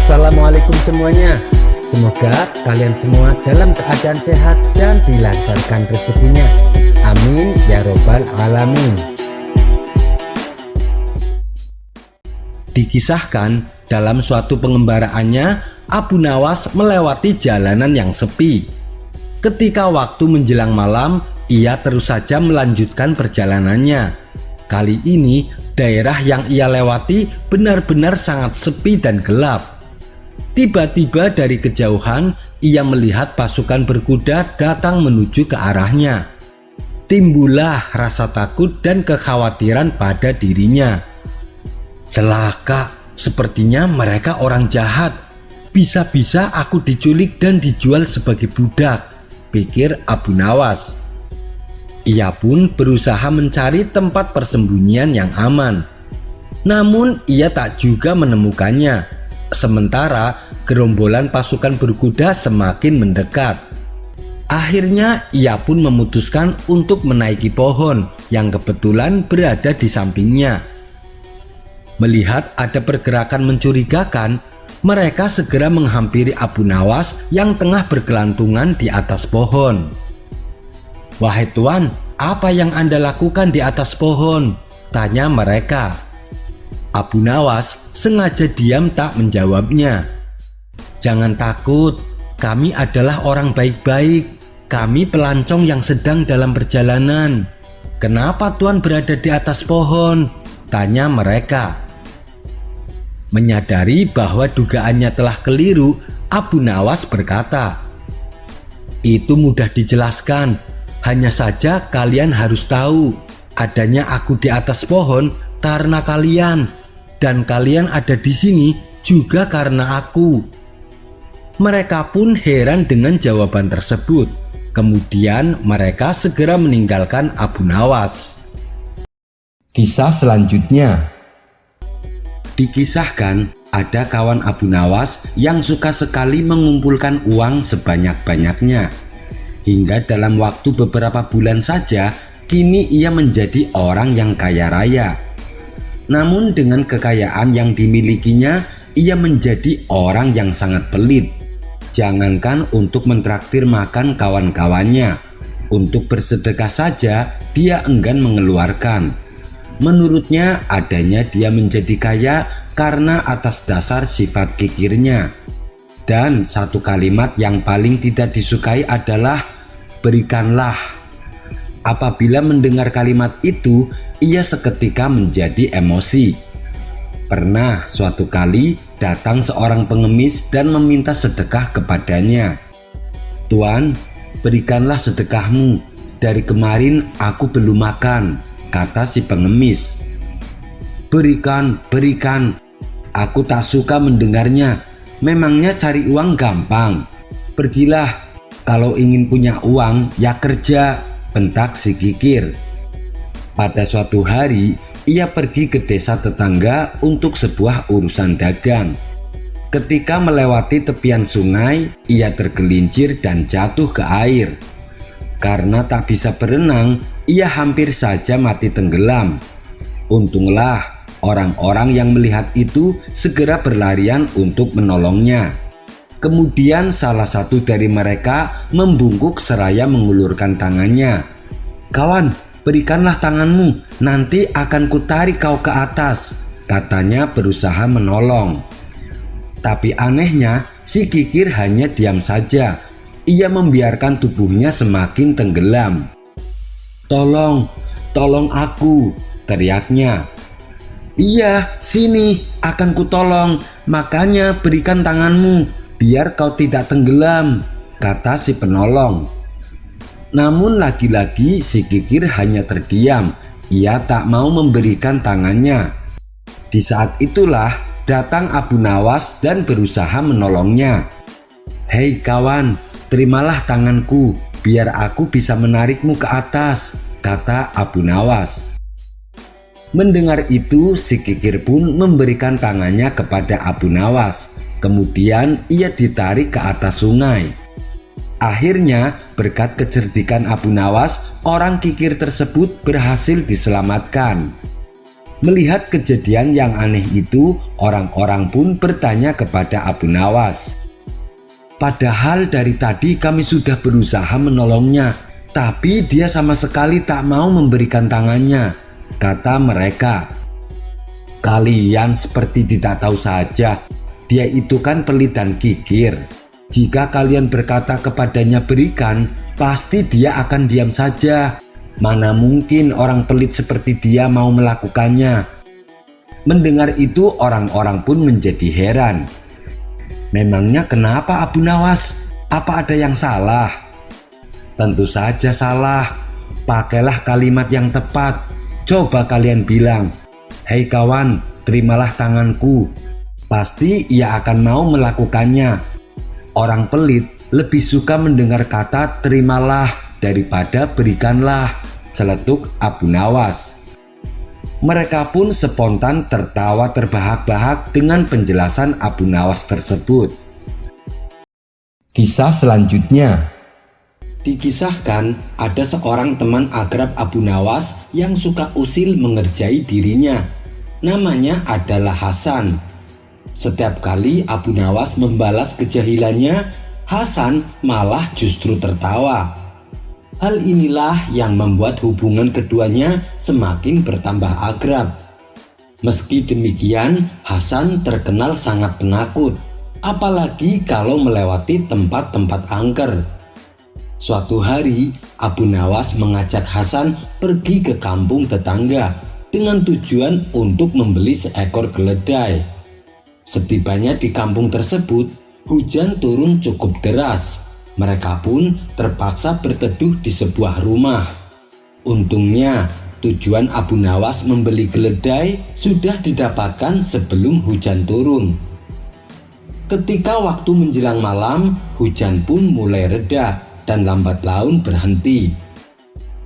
Assalamualaikum semuanya. Semoga kalian semua dalam keadaan sehat dan dilancarkan rezekinya. Amin ya robbal alamin. Dikisahkan dalam suatu pengembaraannya, Abu Nawas melewati jalanan yang sepi. Ketika waktu menjelang malam, ia terus saja melanjutkan perjalanannya. Kali ini daerah yang ia lewati benar-benar sangat sepi dan gelap. Tiba-tiba dari kejauhan ia melihat pasukan berkuda datang menuju ke arahnya. Timbullah rasa takut dan kekhawatiran pada dirinya. Celaka, sepertinya mereka orang jahat. Bisa-bisa aku diculik dan dijual sebagai budak, pikir Abu Nawas. Ia pun berusaha mencari tempat persembunyian yang aman. Namun ia tak juga menemukannya. Sementara gerombolan pasukan berkuda semakin mendekat. Akhirnya ia pun memutuskan untuk menaiki pohon yang kebetulan berada di sampingnya. Melihat ada pergerakan mencurigakan, mereka segera menghampiri Abu Nawas yang tengah bergelantungan di atas pohon. "Wahai Tuan, apa yang Anda lakukan di atas pohon?" tanya mereka. Abu Nawas sengaja diam tak menjawabnya. "Jangan takut, kami adalah orang baik-baik. Kami pelancong yang sedang dalam perjalanan." "Kenapa Tuan berada di atas pohon?" tanya mereka. Menyadari bahwa dugaannya telah keliru, Abu Nawas berkata, "Itu mudah dijelaskan. Hanya saja kalian harus tahu, adanya aku di atas pohon karena kalian, dan kalian ada di sini juga karena aku." Mereka pun heran dengan jawaban tersebut. Kemudian mereka segera meninggalkan Abu Nawas. Kisah selanjutnya. Dikisahkan ada kawan Abu Nawas yang suka sekali mengumpulkan uang sebanyak-banyaknya. Hingga dalam waktu beberapa bulan saja, kini ia menjadi orang yang kaya raya. Namun dengan kekayaan yang dimilikinya, ia menjadi orang yang sangat pelit. Jangankan untuk mentraktir makan kawan-kawannya, untuk bersedekah saja dia enggan mengeluarkan. Menurutnya adanya dia menjadi kaya karena atas dasar sifat kikirnya. Dan satu kalimat yang paling tidak disukai adalah "berikanlah". Apabila mendengar kalimat itu, ia seketika menjadi emosi. Pernah suatu kali datang seorang pengemis dan meminta sedekah kepadanya. "Tuan, berikanlah sedekahmu. Dari kemarin aku belum makan," kata si pengemis. "Berikan, berikan. Aku tak suka mendengarnya. Memangnya cari uang gampang? Pergilah, kalau ingin punya uang ya kerja," bentak si kikir. Pada suatu hari, ia pergi ke desa tetangga untuk sebuah urusan dagang. Ketika melewati tepian sungai, ia tergelincir dan jatuh ke air. Karena tak bisa berenang, ia hampir saja mati tenggelam. Untunglah orang-orang yang melihat itu segera berlarian untuk menolongnya. Kemudian salah satu dari mereka membungkuk seraya mengulurkan tangannya. "Kawan, berikanlah tanganmu, nanti akan kutarik kau ke atas," katanya berusaha menolong. Tapi anehnya si kikir hanya diam saja. Ia membiarkan tubuhnya semakin tenggelam. "Tolong, tolong aku," teriaknya. "Iya, sini akan kutolong, makanya berikan tanganmu biar kau tidak tenggelam," kata si penolong. Namun lagi-lagi si kikir hanya terdiam. Ia tak mau memberikan tangannya. Di saat itulah datang Abu Nawas dan berusaha menolongnya. "Hei kawan, terimalah tanganku biar aku bisa menarikmu ke atas," kata Abu Nawas. Mendengar itu si kikir pun memberikan tangannya kepada Abu Nawas. Kemudian ia ditarik ke atas sungai. Akhirnya berkat kecerdikan Abu Nawas, orang kikir tersebut berhasil diselamatkan. Melihat kejadian yang aneh itu, orang-orang pun bertanya kepada Abu Nawas. "Padahal dari tadi kami sudah berusaha menolongnya, tapi dia sama sekali tak mau memberikan tangannya," kata mereka. "Kalian seperti tidak tahu saja, dia itu kan pelit dan kikir. Jika kalian berkata kepadanya berikan, pasti dia akan diam saja. Mana mungkin orang pelit seperti dia mau melakukannya." Mendengar itu, orang-orang pun menjadi heran. "Memangnya kenapa Abu Nawas? Apa ada yang salah?" "Tentu saja salah. Pakailah kalimat yang tepat. Coba kalian bilang, 'Hei kawan, terimalah tanganku.' Pasti ia akan mau melakukannya. Orang pelit lebih suka mendengar kata terimalah daripada berikanlah," celetuk Abu Nawas. Mereka pun spontan tertawa terbahak-bahak dengan penjelasan Abu Nawas tersebut. Kisah selanjutnya. Dikisahkan ada seorang teman akrab Abu Nawas yang suka usil mengerjai dirinya. Namanya adalah Hasan. Setiap kali Abu Nawas membalas kejahilannya, Hasan malah justru tertawa. Hal inilah yang membuat hubungan keduanya semakin bertambah akrab. Meski demikian, Hasan terkenal sangat penakut, apalagi kalau melewati tempat-tempat angker. Suatu hari, Abu Nawas mengajak Hasan pergi ke kampung tetangga dengan tujuan untuk membeli seekor keledai. Setibanya di kampung tersebut, hujan turun cukup deras. Mereka pun terpaksa berteduh di sebuah rumah. Untungnya, tujuan Abu Nawas membeli keledai sudah didapatkan sebelum hujan turun. Ketika waktu menjelang malam, hujan pun mulai reda dan lambat laun berhenti.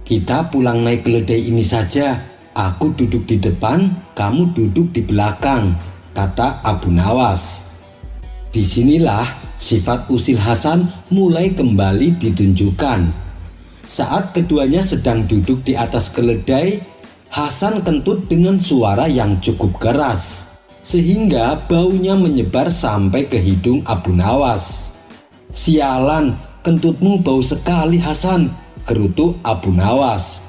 "Kita pulang naik keledai ini saja. Aku duduk di depan, kamu duduk di belakang," kata Abu Nawas. Disinilah sifat usil Hasan mulai kembali ditunjukkan. Saat keduanya sedang duduk di atas keledai, Hasan kentut dengan suara yang cukup keras, sehingga baunya menyebar sampai ke hidung Abu Nawas. "Sialan, kentutmu bau sekali Hasan," gerutu Abu Nawas.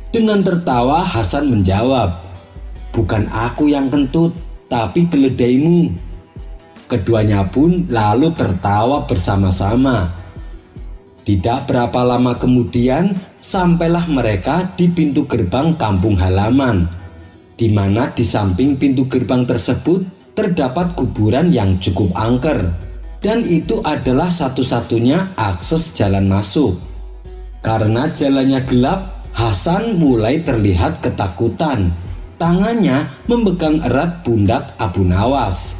Dengan tertawa Hasan menjawab, "Bukan aku yang kentut, tapi keledaimu." Keduanya pun lalu tertawa bersama-sama. Tidak berapa lama kemudian, sampailah mereka di pintu gerbang kampung halaman, di mana di samping pintu gerbang tersebut terdapat kuburan yang cukup angker, dan itu adalah satu-satunya akses jalan masuk. Karena jalannya gelap, Hasan mulai terlihat ketakutan. Tangannya memegang erat pundak Abu Nawas.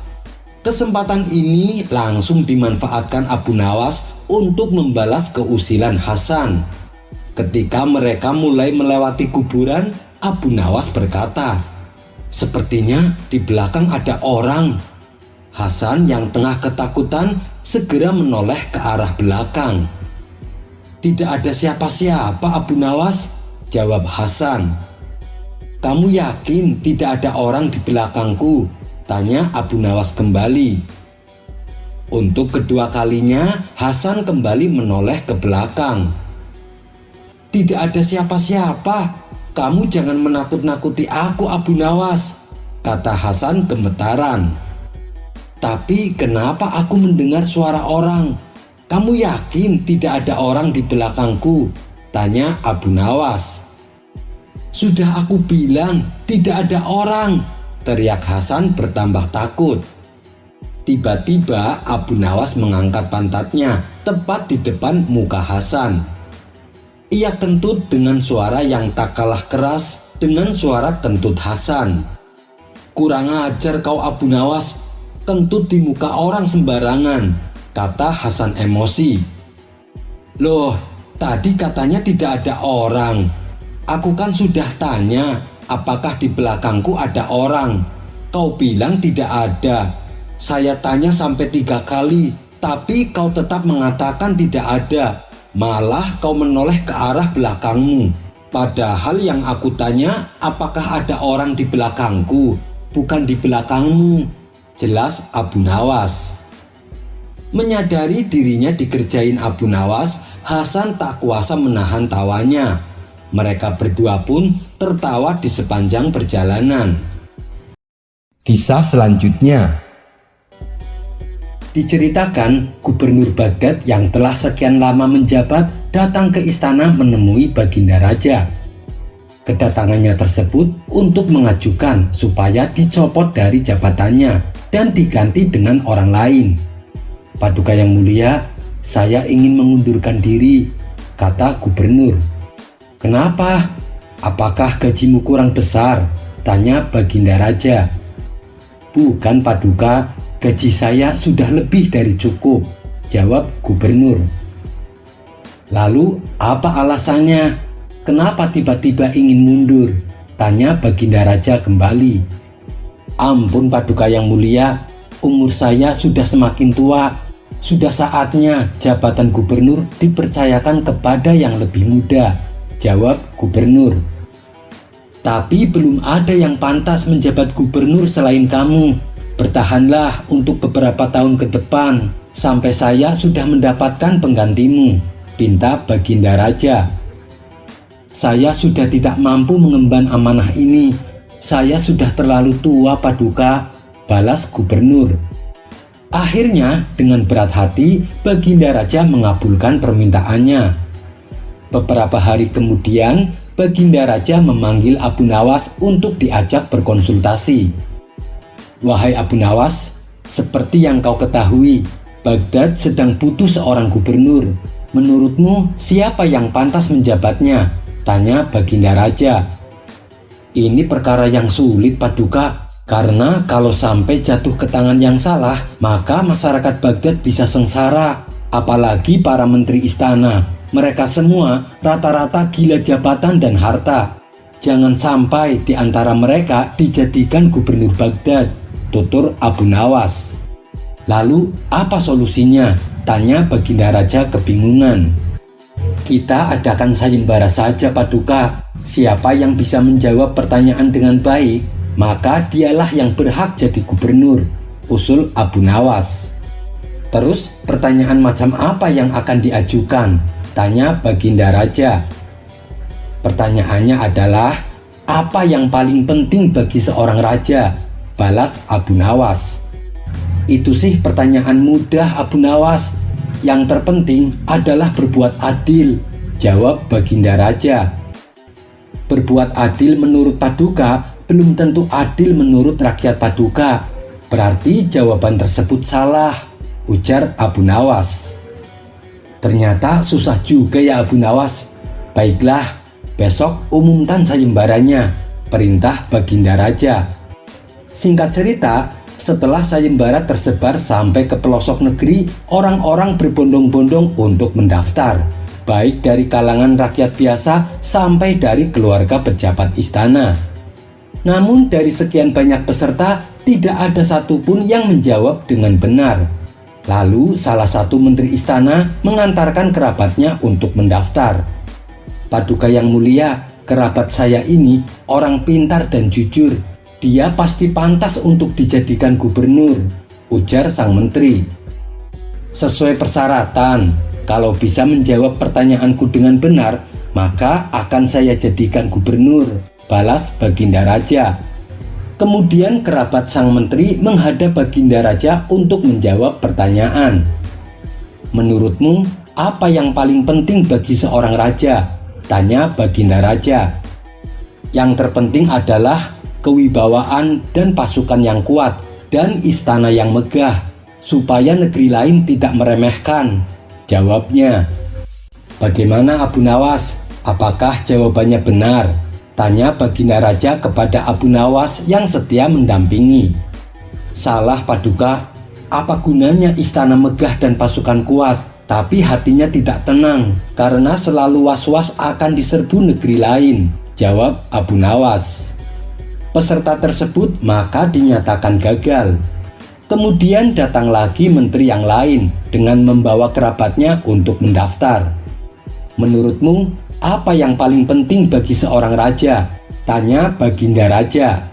Kesempatan ini langsung dimanfaatkan Abu Nawas untuk membalas keusilan Hasan. Ketika mereka mulai melewati kuburan, Abu Nawas berkata, "Sepertinya di belakang ada orang." Hasan yang tengah ketakutan segera menoleh ke arah belakang. "Tidak ada siapa-siapa Abu Nawas," jawab Hasan. "Kamu yakin tidak ada orang di belakangku?" tanya Abu Nawas kembali. Untuk kedua kalinya, Hasan kembali menoleh ke belakang. "Tidak ada siapa-siapa. Kamu jangan menakut-nakuti aku, Abu Nawas," kata Hasan gemetaran. "Tapi kenapa aku mendengar suara orang? Kamu yakin tidak ada orang di belakangku?" tanya Abu Nawas. "Sudah aku bilang tidak ada orang," teriak Hasan bertambah takut. Tiba-tiba Abu Nawas mengangkat pantatnya tepat di depan muka Hasan. Ia kentut dengan suara yang tak kalah keras dengan suara kentut Hasan. "Kurang ajar kau Abu Nawas, kentut di muka orang sembarangan," kata Hasan emosi. "Loh, tadi katanya tidak ada orang. Aku kan sudah tanya apakah di belakangku ada orang. Kau bilang tidak ada. Saya tanya sampai 3 kali, tapi kau tetap mengatakan tidak ada. Malah kau menoleh ke arah belakangmu." Padahal yang aku tanya, apakah ada orang di belakangku, bukan di belakangmu, jelas Abu Nawas. Menyadari dirinya dikerjain Abu Nawas, Hasan tak kuasa menahan tawanya. Mereka berdua pun tertawa di sepanjang perjalanan. Kisah selanjutnya diceritakan, Gubernur Baghdad yang telah sekian lama menjabat datang ke istana menemui Baginda Raja. Kedatangannya tersebut untuk mengajukan supaya dicopot dari jabatannya dan diganti dengan orang lain. Paduka yang mulia, saya ingin mengundurkan diri, kata gubernur. Kenapa? Apakah gajimu kurang besar? Tanya Baginda Raja. Bukan Paduka, gaji saya sudah lebih dari cukup, jawab gubernur. Lalu apa alasannya? Kenapa tiba-tiba ingin mundur? Tanya Baginda Raja kembali. Ampun Paduka yang mulia, umur saya sudah semakin tua. Sudah saatnya jabatan gubernur dipercayakan kepada yang lebih muda, jawab gubernur. Tapi belum ada yang pantas menjabat gubernur selain kamu. Bertahanlah untuk beberapa tahun ke depan sampai saya sudah mendapatkan penggantimu, pinta Baginda Raja. Saya sudah tidak mampu mengemban amanah ini. Saya sudah terlalu tua Paduka, balas gubernur. Akhirnya dengan berat hati Baginda Raja mengabulkan permintaannya. Beberapa hari kemudian Baginda Raja memanggil Abu Nawas untuk diajak berkonsultasi. Wahai Abu Nawas, seperti yang kau ketahui, Baghdad sedang butuh seorang gubernur. Menurutmu siapa yang pantas menjabatnya? Tanya Baginda Raja. Ini perkara yang sulit Paduka, karena kalau sampai jatuh ke tangan yang salah, maka masyarakat Baghdad bisa sengsara. Apalagi para menteri istana. Mereka semua rata-rata gila jabatan dan harta. Jangan sampai di antara mereka dijadikan gubernur Baghdad, tutur Abu Nawas. Lalu apa solusinya? Tanya Baginda Raja kebingungan. Kita adakan sayembara saja Paduka. Siapa yang bisa menjawab pertanyaan dengan baik, maka dialah yang berhak jadi gubernur, usul Abu Nawas. Terus pertanyaan macam apa yang akan diajukan? Tanya Baginda Raja. Pertanyaannya adalah, apa yang paling penting bagi seorang raja? Balas Abu Nawas. Itu sih pertanyaan mudah Abu Nawas. Yang terpenting adalah berbuat adil, jawab Baginda Raja. Berbuat adil menurut Paduka belum tentu adil menurut rakyat Paduka. Berarti jawaban tersebut salah, ujar Abu Nawas. Ternyata susah juga ya Abu Nawas. Baiklah, besok umumkan sayembaranya, perintah Baginda Raja. Singkat cerita, setelah sayembara tersebar sampai ke pelosok negeri, orang-orang berbondong-bondong untuk mendaftar, baik dari kalangan rakyat biasa sampai dari keluarga pejabat istana. Namun dari sekian banyak peserta, tidak ada satupun yang menjawab dengan benar. Lalu salah satu menteri istana mengantarkan kerabatnya untuk mendaftar. Paduka yang mulia, kerabat saya ini orang pintar dan jujur. Dia pasti pantas untuk dijadikan gubernur, ujar sang menteri. Sesuai persyaratan, kalau bisa menjawab pertanyaanku dengan benar, maka akan saya jadikan gubernur, balas Baginda Raja. Kemudian kerabat sang menteri menghadap Baginda Raja untuk menjawab pertanyaan. Menurutmu, apa yang paling penting bagi seorang raja? Tanya Baginda Raja. Yang terpenting adalah kewibawaan dan pasukan yang kuat dan istana yang megah, supaya negeri lain tidak meremehkan, jawabnya. Bagaimana Abu Nawas? Apakah jawabannya benar? Tanya Baginda Raja kepada Abu Nawas yang setia mendampingi. Salah Paduka, apa gunanya istana megah dan pasukan kuat, tapi hatinya tidak tenang karena selalu was-was akan diserbu negeri lain, jawab Abu Nawas. Peserta tersebut maka dinyatakan gagal. Kemudian datang lagi menteri yang lain dengan membawa kerabatnya untuk mendaftar. Menurutmu, apa yang paling penting bagi seorang raja? Tanya Baginda Raja.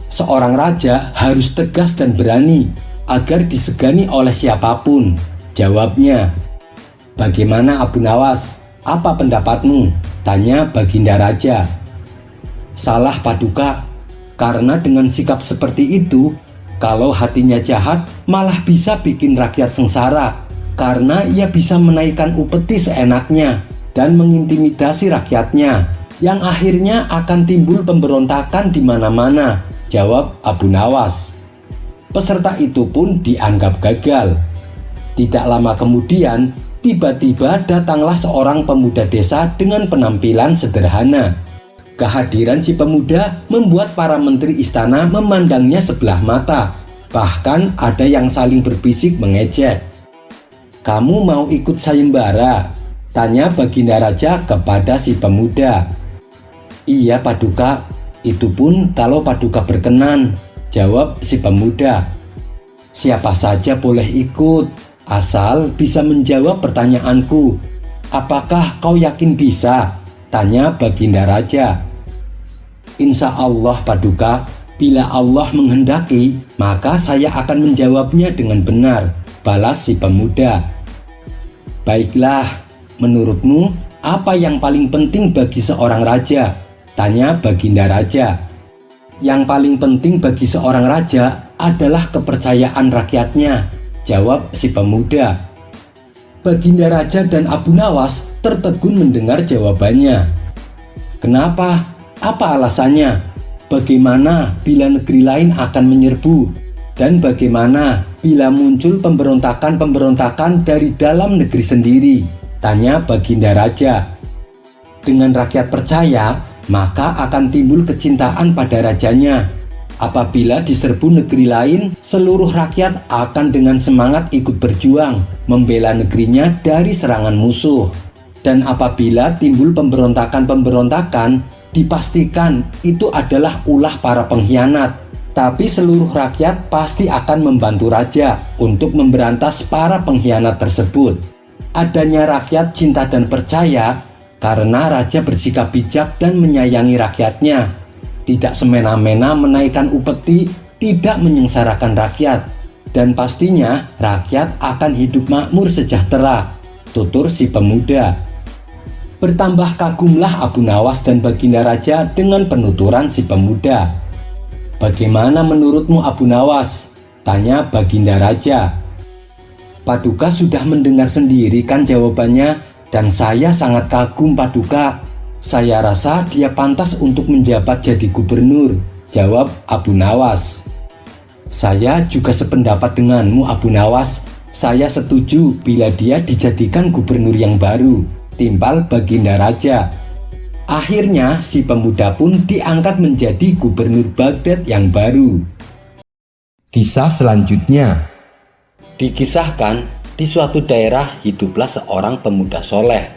Seorang raja harus tegas dan berani agar disegani oleh siapapun. Jawabnya. Bagaimana Abu Nawas? Apa pendapatmu? Tanya Baginda Raja. Salah Paduka, karena dengan sikap seperti itu, kalau hatinya jahat malah bisa bikin rakyat sengsara, karena ia bisa menaikkan upeti seenaknya dan mengintimidasi rakyatnya, yang akhirnya akan timbul pemberontakan di mana-mana. Jawab Abu Nawas. Peserta itu pun dianggap gagal. Tidak lama kemudian, tiba-tiba datanglah seorang pemuda desa dengan penampilan sederhana. Kehadiran si pemuda membuat para menteri istana memandangnya sebelah mata. Bahkan ada yang saling berbisik mengejek. Kamu mau ikut sayembara? Tanya Baginda Raja kepada si pemuda. Iya Paduka, itu pun kalau Paduka berkenan. Jawab si pemuda. Siapa saja boleh ikut, asal bisa menjawab pertanyaanku. Apakah kau yakin bisa? Tanya Baginda Raja. Insya Allah Paduka, bila Allah menghendaki, maka saya akan menjawabnya dengan benar, balas si pemuda. Baiklah, menurutmu apa yang paling penting bagi seorang raja? Tanya Baginda Raja. Yang paling penting bagi seorang raja adalah kepercayaan rakyatnya, jawab si pemuda. Baginda Raja dan Abu Nawas tertegun mendengar jawabannya. Kenapa? Apa alasannya? Bagaimana bila negeri lain akan menyerbu? Dan bagaimana bila muncul pemberontakan-pemberontakan dari dalam negeri sendiri? Tanya Baginda Raja. Dengan rakyat percaya, maka akan timbul kecintaan pada rajanya. Apabila diserbu negeri lain, seluruh rakyat akan dengan semangat ikut berjuang membela negerinya dari serangan musuh. Dan apabila timbul pemberontakan-pemberontakan, dipastikan itu adalah ulah para pengkhianat. Tapi seluruh rakyat pasti akan membantu raja untuk memberantas para pengkhianat tersebut. Adanya rakyat cinta dan percaya karena raja bersikap bijak dan menyayangi rakyatnya. Tidak semena-mena menaikkan upeti, tidak menyengsarakan rakyat. Dan pastinya rakyat akan hidup makmur sejahtera, tutur si pemuda. Bertambah kagumlah Abu Nawas dan Baginda Raja dengan penuturan si pemuda. Bagaimana menurutmu Abu Nawas? Tanya Baginda Raja. Paduka sudah mendengar sendiri kan jawabannya, dan saya sangat kagum Paduka. Saya rasa dia pantas untuk menjabat jadi gubernur, jawab Abu Nawas. Saya juga sependapat denganmu Abu Nawas. Saya setuju bila dia dijadikan gubernur yang baru, timpal Baginda Raja. Akhirnya si pemuda pun diangkat menjadi gubernur Baghdad yang baru. Kisah selanjutnya. Dikisahkan di suatu daerah hiduplah seorang pemuda soleh.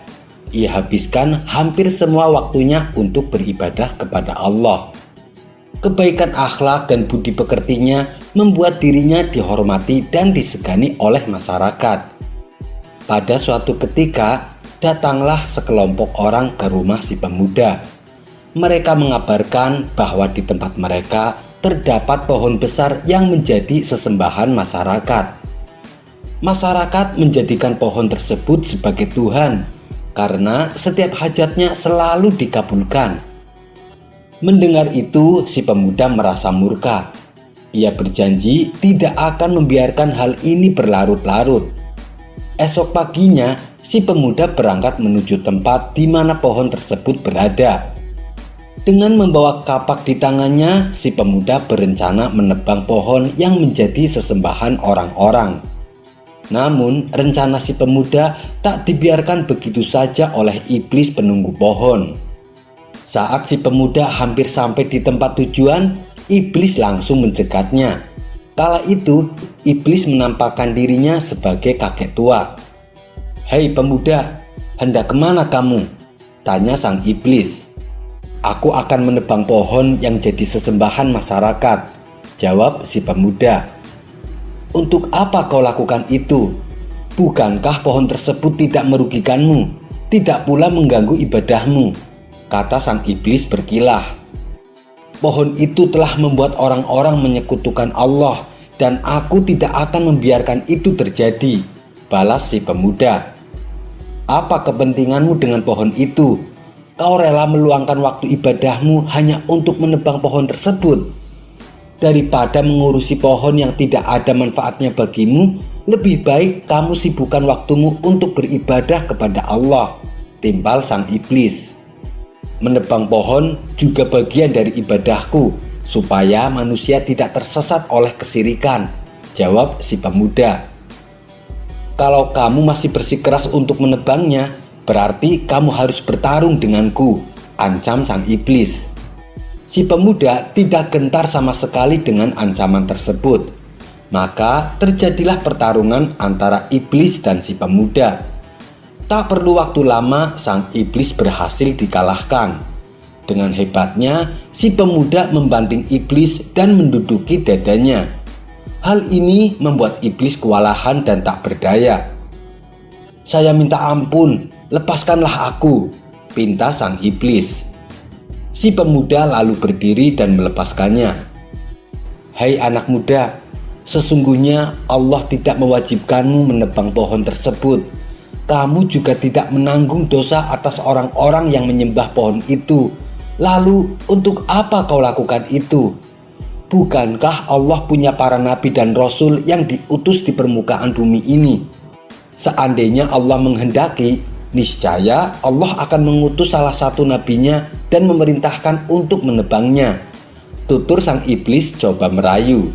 Ia habiskan hampir semua waktunya untuk beribadah kepada Allah. Kebaikan akhlak dan budi pekertinya membuat dirinya dihormati dan disegani oleh masyarakat. Pada suatu ketika, datanglah sekelompok orang ke rumah si pemuda. Mereka mengabarkan bahwa di tempat mereka terdapat pohon besar yang menjadi sesembahan masyarakat. Masyarakat menjadikan pohon tersebut sebagai Tuhan karena setiap hajatnya selalu dikabulkan. Mendengar itu, si pemuda merasa murka. Ia berjanji tidak akan membiarkan hal ini berlarut-larut. Esok paginya, si pemuda berangkat menuju tempat di mana pohon tersebut berada. Dengan membawa kapak di tangannya, si pemuda berencana menebang pohon yang menjadi sesembahan orang-orang. Namun, rencana si pemuda tak dibiarkan begitu saja oleh iblis penunggu pohon. Saat si pemuda hampir sampai di tempat tujuan, iblis langsung mencegatnya. Kala itu, iblis menampakkan dirinya sebagai kakek tua. "Hei pemuda, hendak kemana kamu?" tanya sang iblis. "Aku akan menebang pohon yang jadi sesembahan masyarakat," jawab si pemuda. "Untuk apa kau lakukan itu? Bukankah pohon tersebut tidak merugikanmu?" tidak pula mengganggu ibadahmu, kata sang iblis berkilah. Pohon itu telah membuat orang-orang menyekutukan Allah dan aku tidak akan membiarkan itu terjadi, balas si pemuda. Apa kepentinganmu dengan pohon itu? Kau rela meluangkan waktu ibadahmu hanya untuk menebang pohon tersebut. Daripada mengurusi pohon yang tidak ada manfaatnya bagimu, lebih baik kamu sibukkan waktumu untuk beribadah kepada Allah, timpal sang iblis. Menebang pohon juga bagian dari ibadahku, supaya manusia tidak tersesat oleh kesirikan, jawab si pemuda. Kalau kamu masih bersikeras untuk menebangnya, berarti kamu harus bertarung denganku, ancam sang iblis. Si pemuda tidak gentar sama sekali dengan ancaman tersebut. Maka terjadilah pertarungan antara iblis dan si pemuda. Tak perlu waktu lama, sang iblis berhasil dikalahkan. Dengan hebatnya, si pemuda membanting iblis dan menduduki dadanya. Hal ini membuat iblis kewalahan dan tak berdaya. Saya minta ampun, lepaskanlah aku, pinta sang iblis. Si pemuda lalu berdiri dan melepaskannya. Hai anak muda, sesungguhnya Allah tidak mewajibkanmu menebang pohon tersebut. Kamu juga tidak menanggung dosa atas orang-orang yang menyembah pohon itu. Lalu untuk apa kau lakukan itu? Bukankah Allah punya para nabi dan rasul yang diutus di permukaan bumi ini? Seandainya Allah menghendaki, niscaya Allah akan mengutus salah satu nabinya dan memerintahkan untuk menebangnya, tutur sang iblis coba merayu.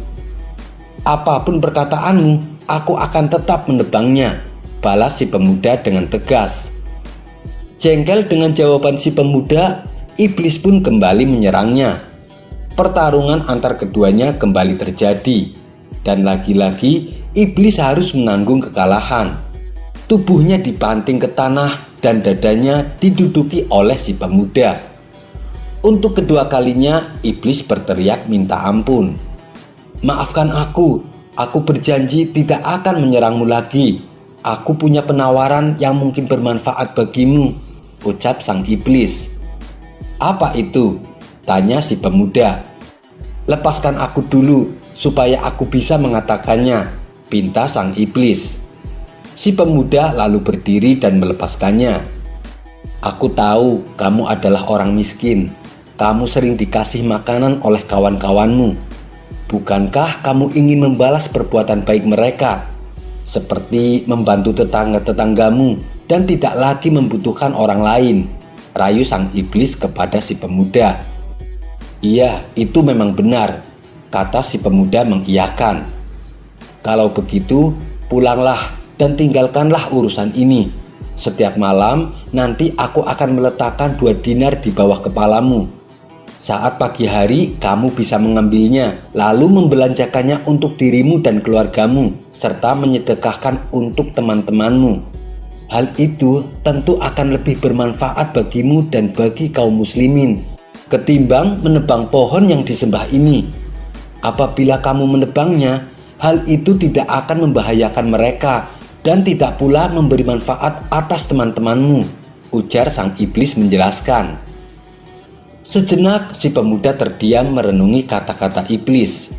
Apapun perkataanmu, aku akan tetap menebangnya, balas si pemuda dengan tegas. Jengkel dengan jawaban si pemuda, iblis pun kembali menyerangnya. Pertarungan antar keduanya kembali terjadi, dan lagi-lagi iblis harus menanggung kekalahan. Tubuhnya dibanting ke tanah dan dadanya diduduki oleh si pemuda. Untuk kedua kalinya, iblis berteriak minta ampun. Maafkan aku berjanji tidak akan menyerangmu lagi. Aku punya penawaran yang mungkin bermanfaat bagimu, ucap sang iblis. Apa itu? Tanya si pemuda. Lepaskan aku dulu supaya aku bisa mengatakannya, pinta sang iblis. Si pemuda lalu berdiri dan melepaskannya. Aku tahu kamu adalah orang miskin. Kamu sering dikasih makanan oleh kawan-kawanmu. Bukankah kamu ingin membalas perbuatan baik mereka, seperti membantu tetangga-tetanggamu dan tidak lagi membutuhkan orang lain, rayu sang iblis kepada si pemuda. Iya, itu memang benar, kata si pemuda mengiyakan. Kalau begitu, pulanglah dan tinggalkanlah urusan ini. Setiap malam nanti aku akan meletakkan 2 dinar di bawah kepalamu. Saat pagi hari kamu bisa mengambilnya, lalu membelanjakannya untuk dirimu dan keluargamu, serta menyedekahkan untuk teman-temanmu. Hal itu tentu akan lebih bermanfaat bagimu dan bagi kaum muslimin, ketimbang menebang pohon yang disembah ini. Apabila kamu menebangnya, hal itu tidak akan membahayakan mereka dan tidak pula memberi manfaat atas teman-temanmu, ujar sang iblis menjelaskan. Sejenak si pemuda terdiam merenungi kata-kata iblis.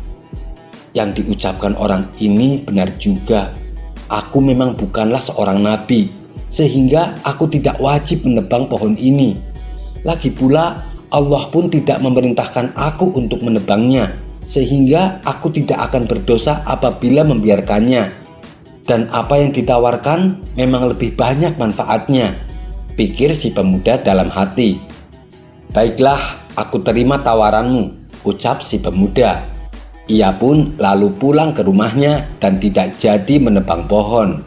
Yang diucapkan orang ini benar juga. Aku memang bukanlah seorang nabi, sehingga aku tidak wajib menebang pohon ini. Lagi pula Allah pun tidak memerintahkan aku untuk menebangnya, sehingga aku tidak akan berdosa apabila membiarkannya. Dan apa yang ditawarkan memang lebih banyak manfaatnya, pikir si pemuda dalam hati. Baiklah, aku terima tawaranmu, ucap si pemuda. Ia pun lalu pulang ke rumahnya dan tidak jadi menebang pohon.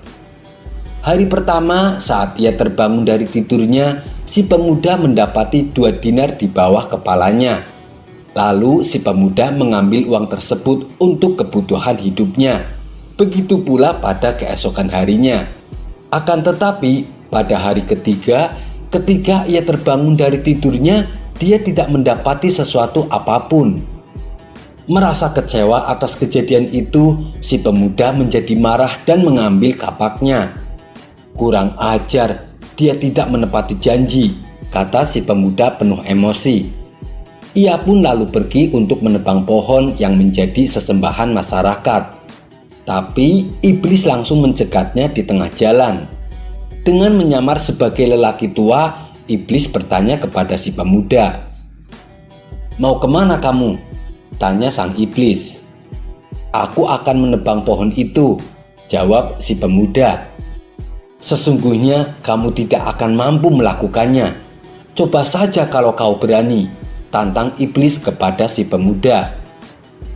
Hari pertama saat ia terbangun dari tidurnya, si pemuda mendapati 2 dinar di bawah kepalanya. Lalu si pemuda mengambil uang tersebut untuk kebutuhan hidupnya. Begitu pula pada keesokan harinya. Akan tetapi pada hari ketiga, ketika ia terbangun dari tidurnya, dia tidak mendapati sesuatu apapun. Merasa kecewa atas kejadian itu, si pemuda menjadi marah dan mengambil kapaknya. Kurang ajar, dia tidak menepati janji, kata si pemuda penuh emosi. Ia pun lalu pergi untuk menebang pohon yang menjadi sesembahan masyarakat. Tapi iblis langsung mencegatnya di tengah jalan. Dengan menyamar sebagai lelaki tua, iblis bertanya kepada si pemuda. "Mau kemana kamu?" tanya sang iblis. "Aku akan menebang pohon itu," jawab si pemuda. "Sesungguhnya kamu tidak akan mampu melakukannya. Coba saja kalau kau berani," tantang iblis kepada si pemuda.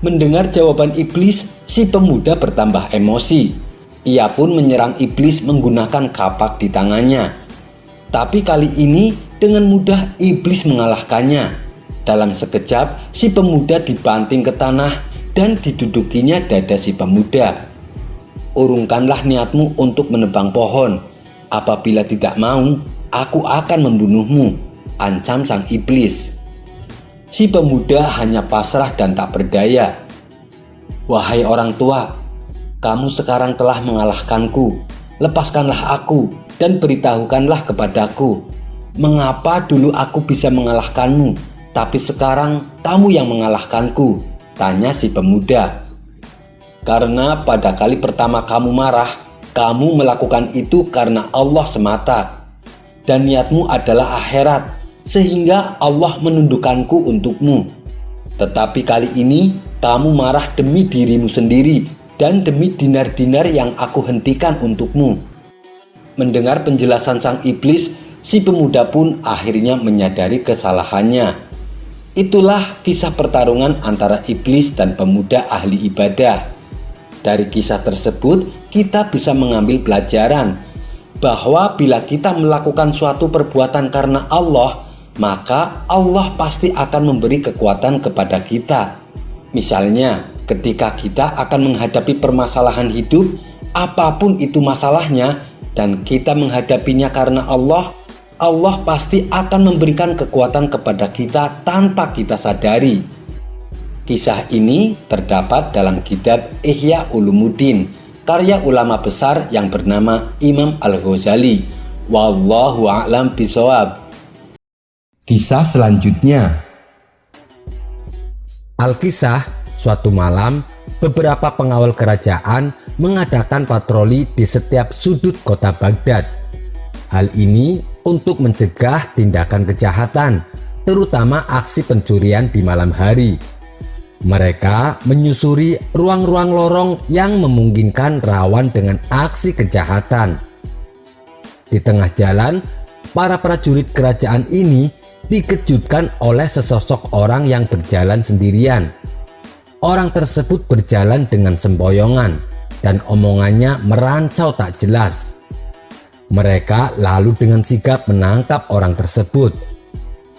Mendengar jawaban iblis, si pemuda bertambah emosi. Ia pun menyerang iblis menggunakan kapak di tangannya. Tapi kali ini dengan mudah iblis mengalahkannya. Dalam sekejap, si pemuda dibanting ke tanah dan didudukinya dada si pemuda. "Urungkanlah niatmu untuk menebang pohon. Apabila tidak mau, aku akan membunuhmu," ancam sang iblis. Si pemuda hanya pasrah dan tak berdaya. "Wahai orang tua, kamu sekarang telah mengalahkanku. Lepaskanlah aku dan beritahukanlah kepadaku, mengapa dulu aku bisa mengalahkanmu, tapi sekarang kamu yang mengalahkanku?" tanya si pemuda. "Karena pada kali pertama kamu marah, kamu melakukan itu karena Allah semata. Dan niatmu adalah akhirat, sehingga Allah menundukkanku untukmu. Tetapi kali ini kamu marah demi dirimu sendiri dan demi dinar-dinar yang aku hentikan untukmu." Mendengar penjelasan sang iblis, si pemuda pun akhirnya menyadari kesalahannya. Itulah kisah pertarungan antara iblis dan pemuda ahli ibadah. Dari kisah tersebut, kita bisa mengambil pelajaran bahwa bila kita melakukan suatu perbuatan karena Allah, maka Allah pasti akan memberi kekuatan kepada kita. Misalnya, ketika kita akan menghadapi permasalahan hidup, apapun itu masalahnya, dan kita menghadapinya karena Allah, Allah pasti akan memberikan kekuatan kepada kita tanpa kita sadari. Kisah ini terdapat dalam kitab Ihya Ulumuddin, karya ulama besar yang bernama Imam Al-Ghazali. Wallahu a'lam bishawab. Kisah selanjutnya. Alkisah, suatu malam, beberapa pengawal kerajaan mengadakan patroli di setiap sudut kota Baghdad. Hal ini untuk mencegah tindakan kejahatan, terutama aksi pencurian di malam hari. Mereka menyusuri ruang-ruang lorong yang memungkinkan rawan dengan aksi kejahatan. Di tengah jalan, para prajurit kerajaan ini dikejutkan oleh sesosok orang yang berjalan sendirian. Orang tersebut berjalan dengan sempoyongan dan omongannya merancau tak jelas. Mereka lalu dengan sigap menangkap orang tersebut.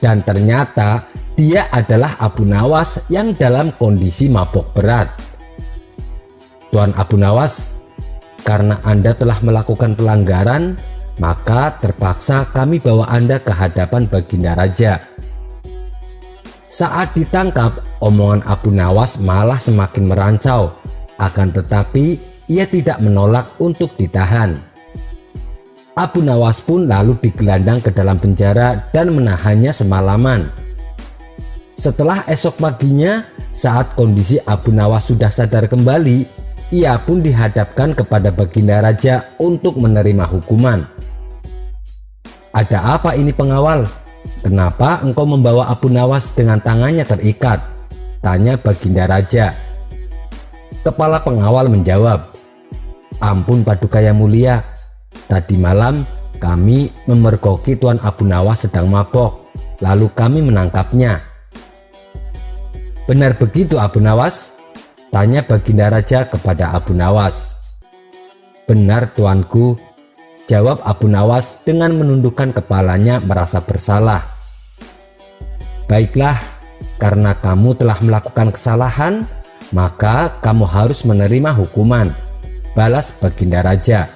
Dan ternyata dia adalah Abu Nawas yang dalam kondisi mabok berat. "Tuan Abu Nawas, karena Anda telah melakukan pelanggaran, maka terpaksa kami bawa Anda ke hadapan Baginda Raja." Saat ditangkap, omongan Abu Nawas malah semakin merancau. Akan tetapi ia tidak menolak untuk ditahan. Abu Nawas pun lalu digelandang ke dalam penjara dan menahannya semalaman. Setelah esok paginya, saat kondisi Abu Nawas sudah sadar kembali, ia pun dihadapkan kepada Baginda Raja untuk menerima hukuman. "Ada apa ini pengawal? Kenapa engkau membawa Abu Nawas dengan tangannya terikat?" tanya Baginda Raja. Kepala pengawal menjawab, "Ampun Paduka yang mulia, tadi malam kami memergoki Tuan Abu Nawas sedang mabok, lalu kami menangkapnya." "Benar begitu Abu Nawas?" tanya Baginda Raja kepada Abu Nawas. "Benar tuanku," jawab Abu Nawas dengan menundukkan kepalanya merasa bersalah. "Baiklah, karena kamu telah melakukan kesalahan, maka kamu harus menerima hukuman," balas Baginda Raja.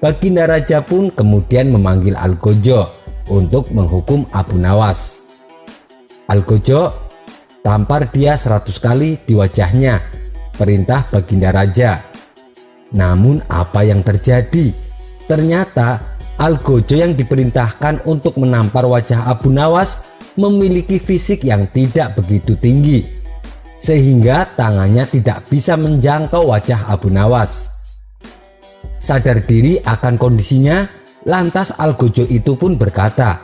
Baginda Raja pun kemudian memanggil Algojo untuk menghukum Abu Nawas. "Algojo, tampar dia 100 kali di wajahnya," perintah Baginda Raja. Namun apa yang terjadi? Ternyata Algojo yang diperintahkan untuk menampar wajah Abu Nawas memiliki fisik yang tidak begitu tinggi, sehingga tangannya tidak bisa menjangkau wajah Abu Nawas. Sadar diri akan kondisinya, lantas Algojo itu pun berkata,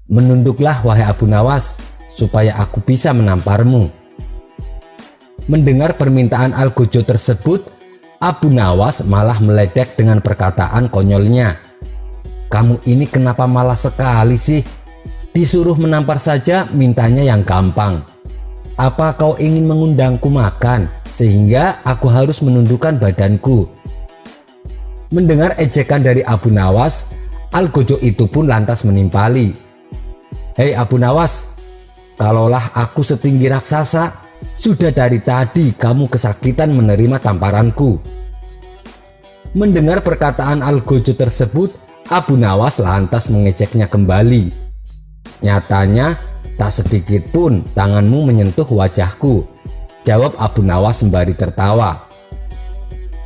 "Menunduklah wahai Abu Nawas, supaya aku bisa menamparmu." Mendengar permintaan Algojo tersebut, Abu Nawas malah meledek dengan perkataan konyolnya, "Kamu ini kenapa malas sekali sih? Disuruh menampar saja mintanya yang gampang. Apa kau ingin mengundangku makan sehingga aku harus menundukkan badanku?" Mendengar ejekan dari Abu Nawas, Algojo itu pun lantas menimpali, "Hei Abu Nawas, kalaulah aku setinggi raksasa, sudah dari tadi kamu kesakitan menerima tamparanku." Mendengar perkataan Algojo tersebut, Abu Nawas lantas mengejeknya kembali. "Nyatanya tak sedikit pun tanganmu menyentuh wajahku," jawab Abu Nawas sembari tertawa.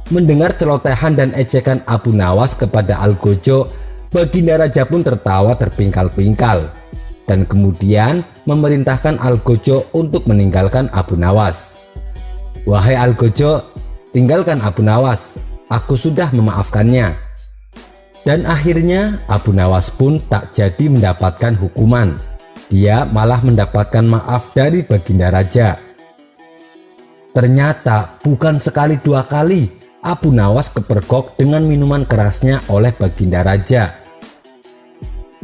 Mendengar celotehan dan ejekan Abu Nawas kepada Algojo, Baginda Raja pun tertawa terpingkal-pingkal dan kemudian memerintahkan Algojo untuk meninggalkan Abu Nawas. "Wahai Algojo, tinggalkan Abu Nawas, aku sudah memaafkannya." Dan akhirnya Abu Nawas pun tak jadi mendapatkan hukuman. Dia malah mendapatkan maaf dari Baginda Raja. Ternyata bukan sekali dua kali Abu Nawas kepergok dengan minuman kerasnya oleh Baginda Raja.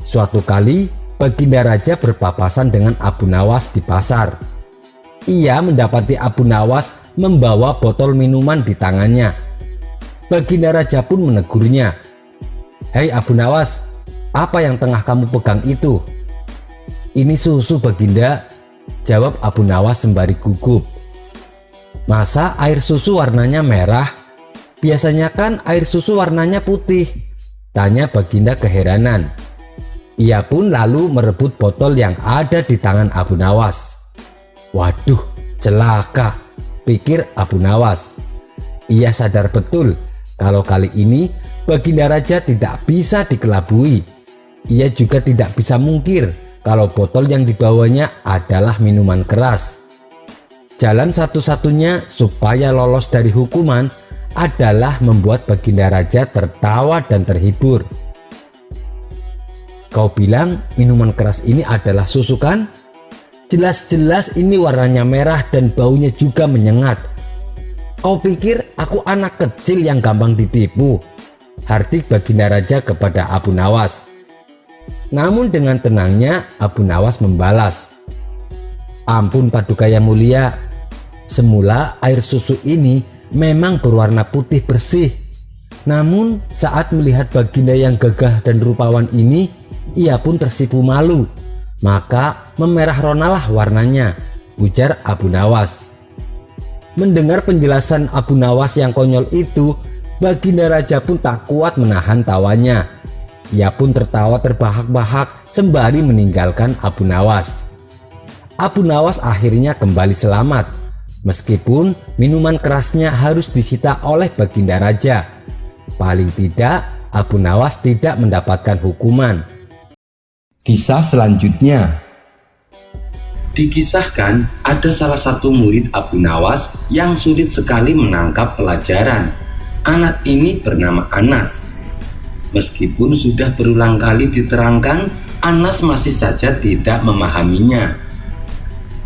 Suatu kali Baginda Raja berpapasan dengan Abu Nawas di pasar. Ia mendapati Abu Nawas membawa botol minuman di tangannya. Baginda Raja pun menegurnya, "Hei Abu Nawas, apa yang tengah kamu pegang itu?" "Ini susu Baginda," jawab Abu Nawas sembari gugup. "Masa air susu warnanya merah? Biasanya kan air susu warnanya putih," tanya Baginda keheranan. Ia pun lalu merebut botol yang ada di tangan Abu Nawas. "Waduh, celaka," pikir Abu Nawas. Ia sadar betul kalau kali ini Baginda Raja tidak bisa dikelabui. Ia juga tidak bisa mungkir kalau botol yang dibawanya adalah minuman keras. Jalan satu-satunya supaya lolos dari hukuman adalah membuat Baginda Raja tertawa dan terhibur. "Kau bilang minuman keras ini adalah susu kan? Jelas-jelas ini warnanya merah dan baunya juga menyengat. Kau pikir aku anak kecil yang gampang ditipu?" hardik Baginda Raja kepada Abu Nawas. Namun dengan tenangnya Abu Nawas membalas, "Ampun Paduka yang mulia, semula air susu ini memang berwarna putih bersih. Namun saat melihat Baginda yang gagah dan rupawan ini, ia pun tersipu malu. Maka memerah ronalah warnanya," ujar Abu Nawas. Mendengar penjelasan Abu Nawas yang konyol itu, Baginda Raja pun tak kuat menahan tawanya. Ia pun tertawa terbahak-bahak sembari meninggalkan Abu Nawas. Abu Nawas akhirnya kembali selamat, meskipun minuman kerasnya harus disita oleh Baginda Raja. Paling tidak Abu Nawas tidak mendapatkan hukuman. Kisah selanjutnya. Dikisahkan ada salah satu murid Abu Nawas yang sulit sekali menangkap pelajaran. Anak ini bernama Anas. Meskipun sudah berulang kali diterangkan, Anas masih saja tidak memahaminya.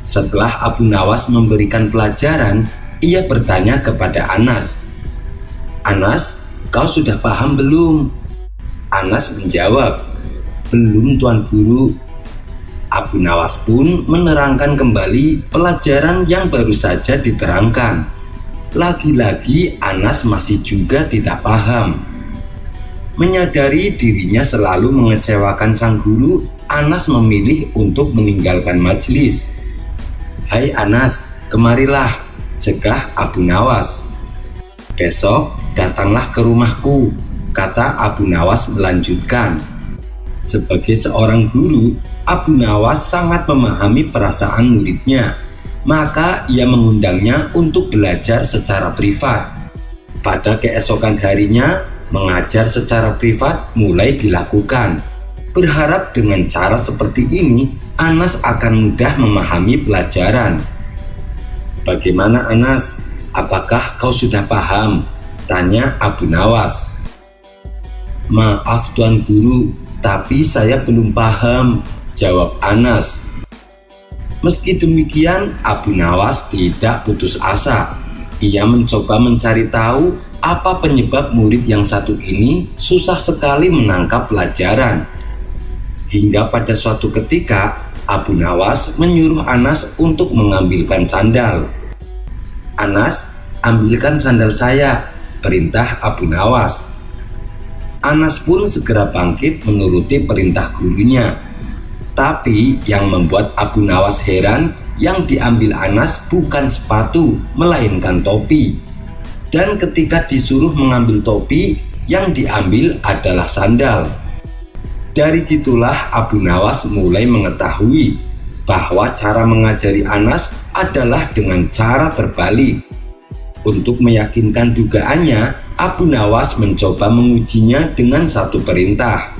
Setelah Abu Nawas memberikan pelajaran, ia bertanya kepada Anas, "Anas, kau sudah paham belum?" Anas menjawab, "Belum Tuan Guru." Abu Nawas pun menerangkan kembali pelajaran yang baru saja diterangkan. Lagi-lagi Anas masih juga tidak paham. Menyadari dirinya selalu mengecewakan sang guru, Anas memilih untuk meninggalkan majelis. "Hai Anas, kemarilah," cegah Abu Nawas. "Besok datanglah ke rumahku," kata Abu Nawas melanjutkan. Sebagai seorang guru, Abu Nawas sangat memahami perasaan muridnya. Maka ia mengundangnya untuk belajar secara privat. Pada keesokan harinya, Mengajar secara privat mulai dilakukan. Berharap dengan cara seperti ini, Anas akan mudah memahami pelajaran. "Bagaimana Anas? Apakah kau sudah paham?" tanya Abu Nawas. "Maaf Tuan Guru, tapi saya belum paham," jawab Anas. Meski demikian, Abu Nawas tidak putus asa. Ia mencoba mencari tahu apa penyebab murid yang satu ini susah sekali menangkap pelajaran. Hingga pada suatu ketika, Abu Nawas menyuruh Anas untuk mengambilkan sandal. "Anas, ambilkan sandal saya," perintah Abu Nawas. Anas pun segera bangkit menuruti perintah gurunya. Tapi yang membuat Abu Nawas heran, yang diambil Anas bukan sepatu, melainkan topi. Dan ketika disuruh mengambil topi, yang diambil adalah sandal. Dari situlah Abu Nawas mulai mengetahui bahwa cara mengajari Anas adalah dengan cara terbalik. Untuk meyakinkan dugaannya, Abu Nawas mencoba mengujinya dengan satu perintah.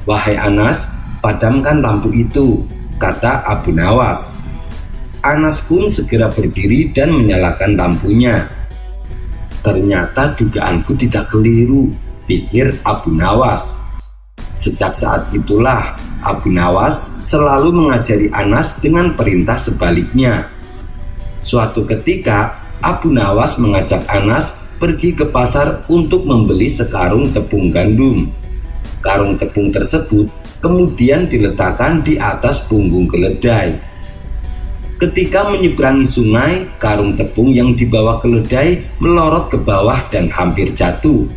"Wahai Anas, padamkan lampu itu," kata Abu Nawas. Anas pun segera berdiri dan menyalakan lampunya. "Ternyata dugaanku tidak keliru," pikir Abu Nawas. Sejak saat itulah Abu Nawas selalu mengajari Anas dengan perintah sebaliknya. Suatu ketika Abu Nawas mengajak Anas pergi ke pasar untuk membeli sekarung tepung gandum. Karung tepung tersebut kemudian diletakkan di atas punggung keledai. Ketika menyeberangi sungai, karung tepung yang dibawa keledai melorot ke bawah dan hampir jatuh.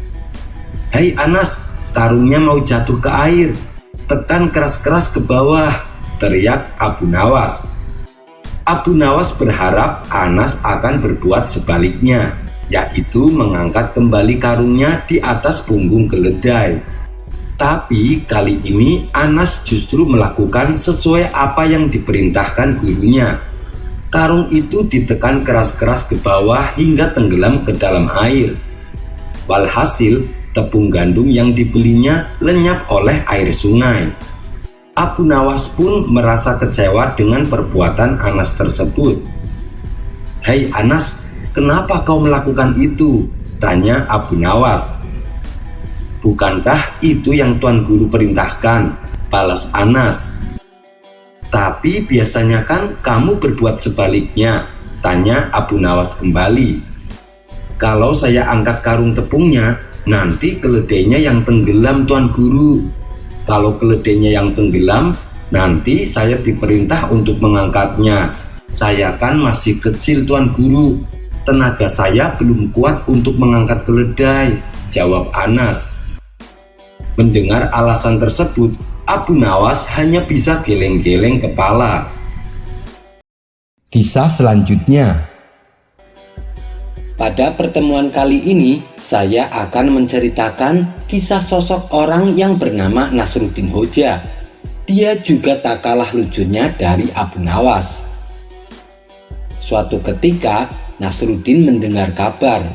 "Hai Anas, karungnya mau jatuh ke air. Tekan keras-keras ke bawah," teriak Abu Nawas. Abu Nawas berharap Anas akan berbuat sebaliknya, yaitu mengangkat kembali karungnya di atas punggung keledai. Tapi kali ini Anas justru melakukan sesuai apa yang diperintahkan gurunya. Karung itu ditekan keras-keras ke bawah hingga tenggelam ke dalam air. Walhasil, tepung gandum yang dibelinya lenyap oleh air sungai. Abu Nawas pun merasa kecewa dengan perbuatan Anas tersebut. "Hai Anas, kenapa kau melakukan itu?" tanya Abu Nawas. "Bukankah itu yang Tuan Guru perintahkan?" balas Anas. "Tapi biasanya kan kamu berbuat sebaliknya," tanya Abu Nawas kembali. "Kalau saya angkat karung tepungnya, nanti keledainya yang tenggelam Tuan Guru. Kalau keledainya yang tenggelam, nanti saya diperintah untuk mengangkatnya. Saya kan masih kecil Tuan Guru. Tenaga saya belum kuat untuk mengangkat keledai," jawab Anas. Mendengar alasan tersebut, Abu Nawas hanya bisa geleng-geleng kepala. Kisah selanjutnya. Pada pertemuan kali ini, saya akan menceritakan kisah sosok orang yang bernama Nasruddin Hoja. Dia juga tak kalah lucunya dari Abu Nawas. Suatu ketika, Nasruddin mendengar kabar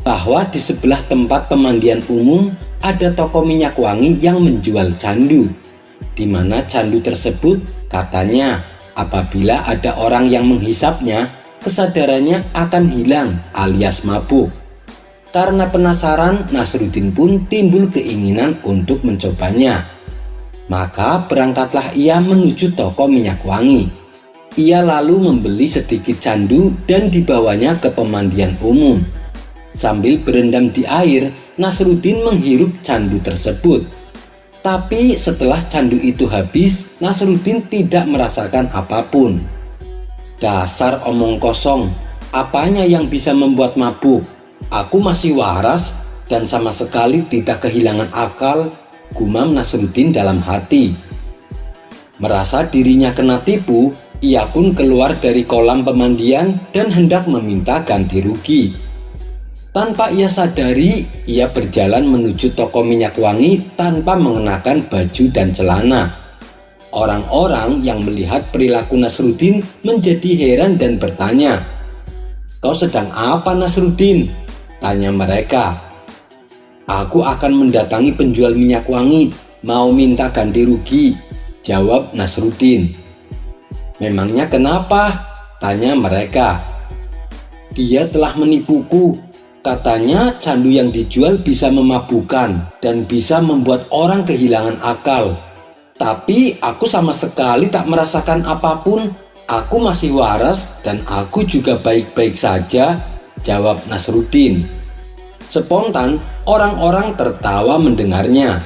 bahwa di sebelah tempat pemandian umum ada toko minyak wangi yang menjual candu, di mana candu tersebut katanya apabila ada orang yang menghisapnya, kesadarannya akan hilang alias mabuk. Karena penasaran, Nasruddin pun timbul keinginan untuk mencobanya. Maka berangkatlah ia menuju toko minyak wangi. Ia lalu membeli sedikit candu dan dibawanya ke pemandian umum. Sambil berendam di air, Nasruddin menghirup candu tersebut. Tapi setelah candu itu habis, Nasruddin tidak merasakan apapun. "Dasar omong kosong, apanya yang bisa membuat mabuk? Aku masih waras dan sama sekali tidak kehilangan akal," gumam Nasruddin dalam hati. Merasa dirinya kena tipu, ia pun keluar dari kolam pemandian dan hendak meminta ganti rugi. Tanpa ia sadari, ia berjalan menuju toko minyak wangi tanpa mengenakan baju dan celana. Orang-orang yang melihat perilaku Nasruddin menjadi heran dan bertanya, "Kau sedang apa Nasruddin?" tanya mereka. Aku akan mendatangi penjual minyak wangi, mau minta ganti rugi, jawab Nasruddin. Memangnya kenapa? Tanya mereka. Dia telah menipuku. Katanya candu yang dijual bisa memabukkan dan bisa membuat orang kehilangan akal. Tapi aku sama sekali tak merasakan apapun. Aku masih waras dan aku juga baik-baik saja, jawab Nasruddin. Spontan orang-orang tertawa mendengarnya.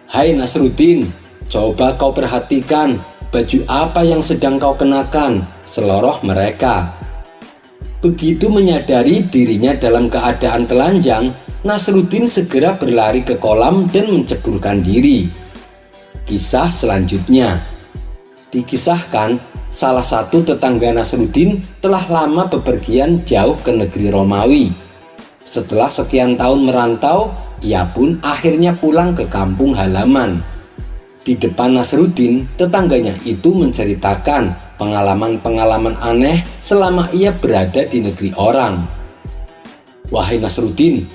Hai Nasruddin, coba kau perhatikan baju apa yang sedang kau kenakan, seloroh mereka. Begitu menyadari dirinya dalam keadaan telanjang, Nasruddin segera berlari ke kolam dan menceburkan diri. Kisah selanjutnya. Dikisahkan, salah satu tetangga Nasruddin telah lama bepergian jauh ke negeri Romawi. Setelah sekian tahun merantau, ia pun akhirnya pulang ke kampung halaman. Di depan Nasruddin, tetangganya itu menceritakan pengalaman-pengalaman aneh selama ia berada di negeri orang. Wahai Nasruddin,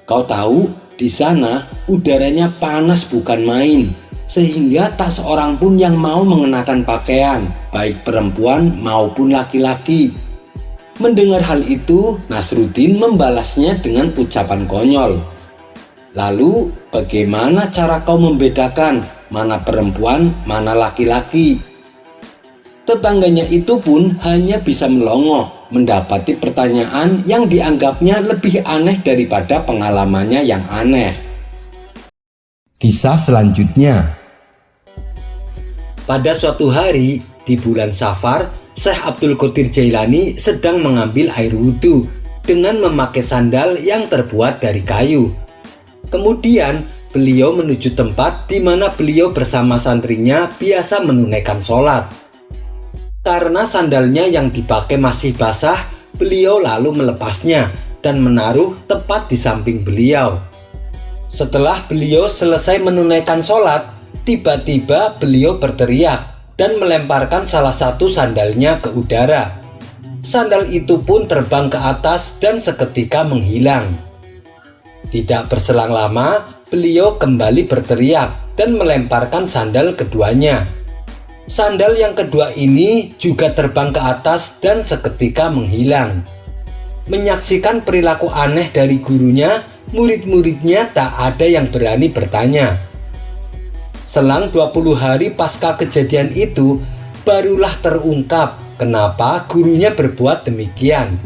kau tahu di sana udaranya panas bukan main, sehingga tak seorang pun yang mau mengenakan pakaian, baik perempuan maupun laki-laki. Mendengar hal itu, Nasruddin membalasnya dengan ucapan konyol. Lalu, bagaimana cara kau membedakan mana perempuan, mana laki-laki? Tetangganya itu pun hanya bisa melongo, mendapati pertanyaan yang dianggapnya lebih aneh daripada pengalamannya yang aneh. Kisah selanjutnya. Pada suatu hari di bulan Safar, Syekh Abdul Qadir Jailani sedang mengambil air wudhu dengan memakai sandal yang terbuat dari kayu. Kemudian beliau menuju tempat di mana beliau bersama santrinya biasa menunaikan sholat. Karena sandalnya yang dipakai masih basah, beliau lalu melepasnya dan menaruh tepat di samping beliau. Setelah beliau selesai menunaikan sholat, tiba-tiba beliau berteriak dan melemparkan salah satu sandalnya ke udara. Sandal itu pun terbang ke atas dan seketika menghilang. Tidak berselang lama, beliau kembali berteriak dan melemparkan sandal keduanya. Sandal yang kedua ini juga terbang ke atas dan seketika menghilang. Menyaksikan perilaku aneh dari gurunya, murid-muridnya tak ada yang berani bertanya. Selang 20 hari pasca kejadian itu, barulah terungkap kenapa gurunya berbuat demikian.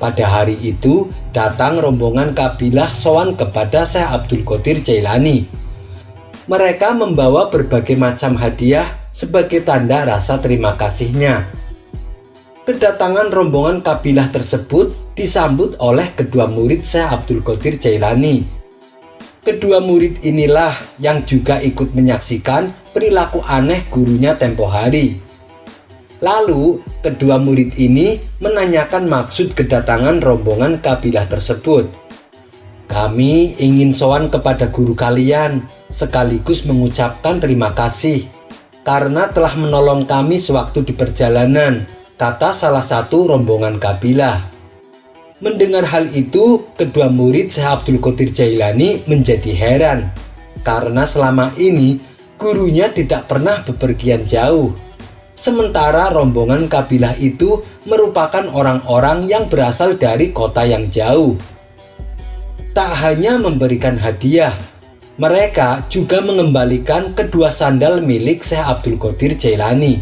Pada hari itu, datang rombongan kabilah sowan kepada Syekh Abdul Qadir Jailani. Mereka membawa berbagai macam hadiah sebagai tanda rasa terima kasihnya. Kedatangan rombongan kabilah tersebut disambut oleh kedua murid Syekh Abdul Qadir Jailani. Kedua murid inilah yang juga ikut menyaksikan perilaku aneh gurunya tempo hari. Lalu, kedua murid ini menanyakan maksud kedatangan rombongan kabilah tersebut. Kami ingin sowan kepada guru kalian, sekaligus mengucapkan terima kasih karena telah menolong kami sewaktu di perjalanan, kata salah satu rombongan kabilah. Mendengar hal itu, kedua murid Syekh Abdul Qadir Jailani menjadi heran karena selama ini gurunya tidak pernah bepergian jauh. Sementara rombongan kabilah itu merupakan orang-orang yang berasal dari kota yang jauh. Tak hanya memberikan hadiah, mereka juga mengembalikan kedua sandal milik Syekh Abdul Qadir Jailani.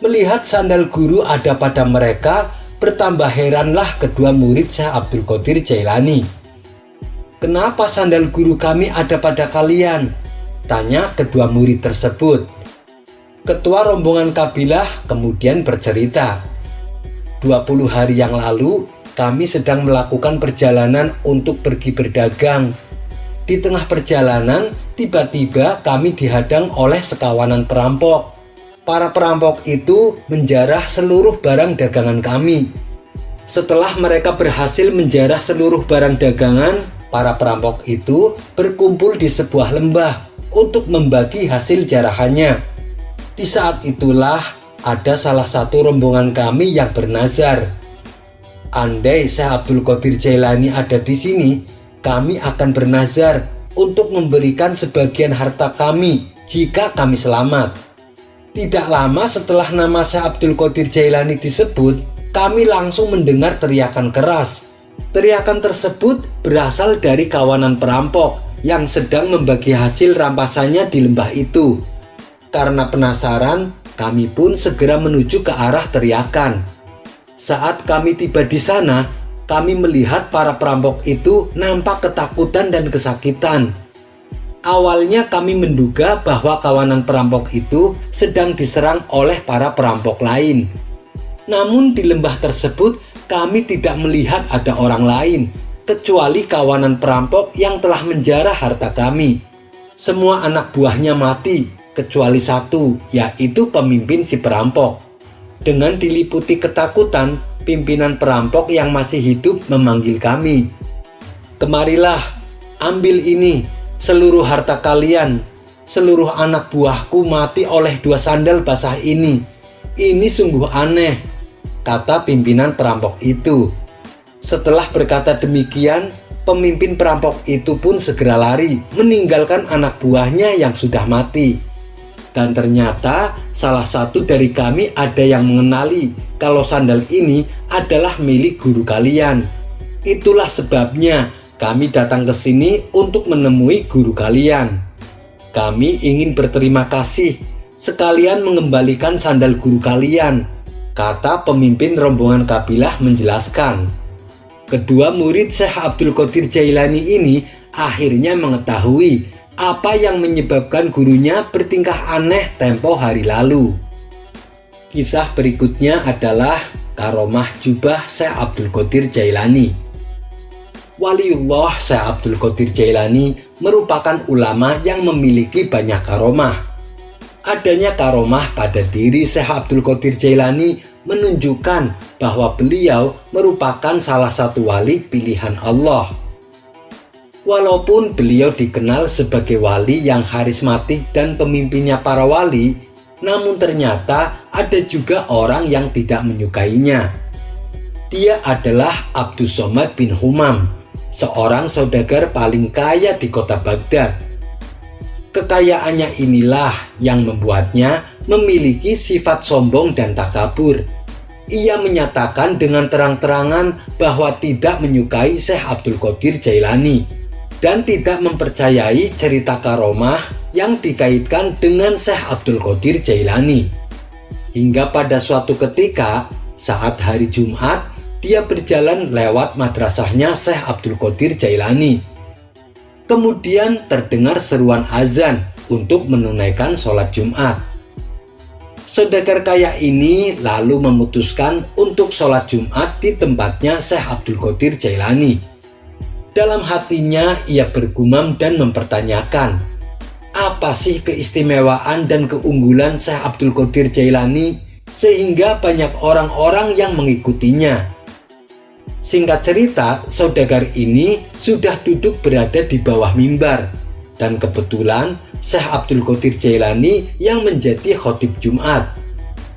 Melihat sandal guru ada pada mereka, bertambah heranlah kedua murid Syekh Abdul Qadir Jailani. Kenapa sandal guru kami ada pada kalian? Tanya kedua murid tersebut. Ketua rombongan kabilah kemudian bercerita, 20 hari yang lalu kami sedang melakukan perjalanan untuk pergi berdagang. Di tengah perjalanan, tiba-tiba kami dihadang oleh sekawanan perampok. Para perampok itu menjarah seluruh barang dagangan kami. Setelah mereka berhasil menjarah seluruh barang dagangan, para perampok itu berkumpul di sebuah lembah untuk membagi hasil jarahannya. Di saat itulah ada salah satu rombongan kami yang bernazar. Andai Syekh Abdul Qadir Jailani ada di sini, kami akan bernazar untuk memberikan sebagian harta kami jika kami selamat. Tidak lama setelah nama Syekh Abdul Qadir Jailani disebut, kami langsung mendengar teriakan keras. Teriakan tersebut berasal dari kawanan perampok yang sedang membagi hasil rampasannya di lembah itu. Karena penasaran, kami pun segera menuju ke arah teriakan. Saat kami tiba di sana, kami melihat para perampok itu nampak ketakutan dan kesakitan. Awalnya kami menduga bahwa kawanan perampok itu sedang diserang oleh para perampok lain. Namun di lembah tersebut kami tidak melihat ada orang lain, kecuali kawanan perampok yang telah menjarah harta kami. Semua anak buahnya mati, kecuali satu, yaitu pemimpin si perampok. Dengan diliputi ketakutan, pimpinan perampok yang masih hidup memanggil kami. "Kemarilah, ambil ini, seluruh harta kalian. Seluruh anak buahku mati oleh 2 sandal basah ini. Ini sungguh aneh," kata pimpinan perampok itu. Setelah berkata demikian, pemimpin perampok itu pun segera lari, meninggalkan anak buahnya yang sudah mati. Dan ternyata salah satu dari kami ada yang mengenali kalau sandal ini adalah milik guru kalian. Itulah sebabnya kami datang ke sini untuk menemui guru kalian. Kami ingin berterima kasih, sekalian mengembalikan sandal guru kalian, kata pemimpin rombongan kabilah menjelaskan. Kedua murid Syekh Abdul Qadir Jailani ini akhirnya mengetahui apa yang menyebabkan gurunya bertingkah aneh tempo hari lalu. Kisah berikutnya adalah karomah jubah Syekh Abdul Qadir Jailani. Waliullah Syekh Abdul Qadir Jailani merupakan ulama yang memiliki banyak karomah. Adanya karomah pada diri Syekh Abdul Qadir Jailani menunjukkan bahwa beliau merupakan salah satu wali pilihan Allah. Walaupun beliau dikenal sebagai wali yang karismatik dan pemimpinnya para wali, namun ternyata ada juga orang yang tidak menyukainya. Dia adalah Abdus Somad bin Humam, seorang saudagar paling kaya di kota Baghdad. Kekayaannya inilah yang membuatnya memiliki sifat sombong dan takabur. Ia menyatakan dengan terang-terangan bahwa tidak menyukai Syekh Abdul Qadir Jailani dan tidak mempercayai cerita karomah yang dikaitkan dengan Syekh Abdul Qadir Jailani. Hingga pada suatu ketika, saat hari Jumat, dia berjalan lewat madrasahnya Syekh Abdul Qadir Jailani. Kemudian terdengar seruan azan untuk menunaikan sholat Jumat. Saudagar kaya ini lalu memutuskan untuk sholat Jumat di tempatnya Syekh Abdul Qadir Jailani. Dalam hatinya ia bergumam dan mempertanyakan, apa sih keistimewaan dan keunggulan Syekh Abdul Qadir Jailani sehingga banyak orang-orang yang mengikutinya. Singkat cerita, saudagar ini sudah duduk berada di bawah mimbar, dan kebetulan Syekh Abdul Qadir Jailani yang menjadi khotib Jumat.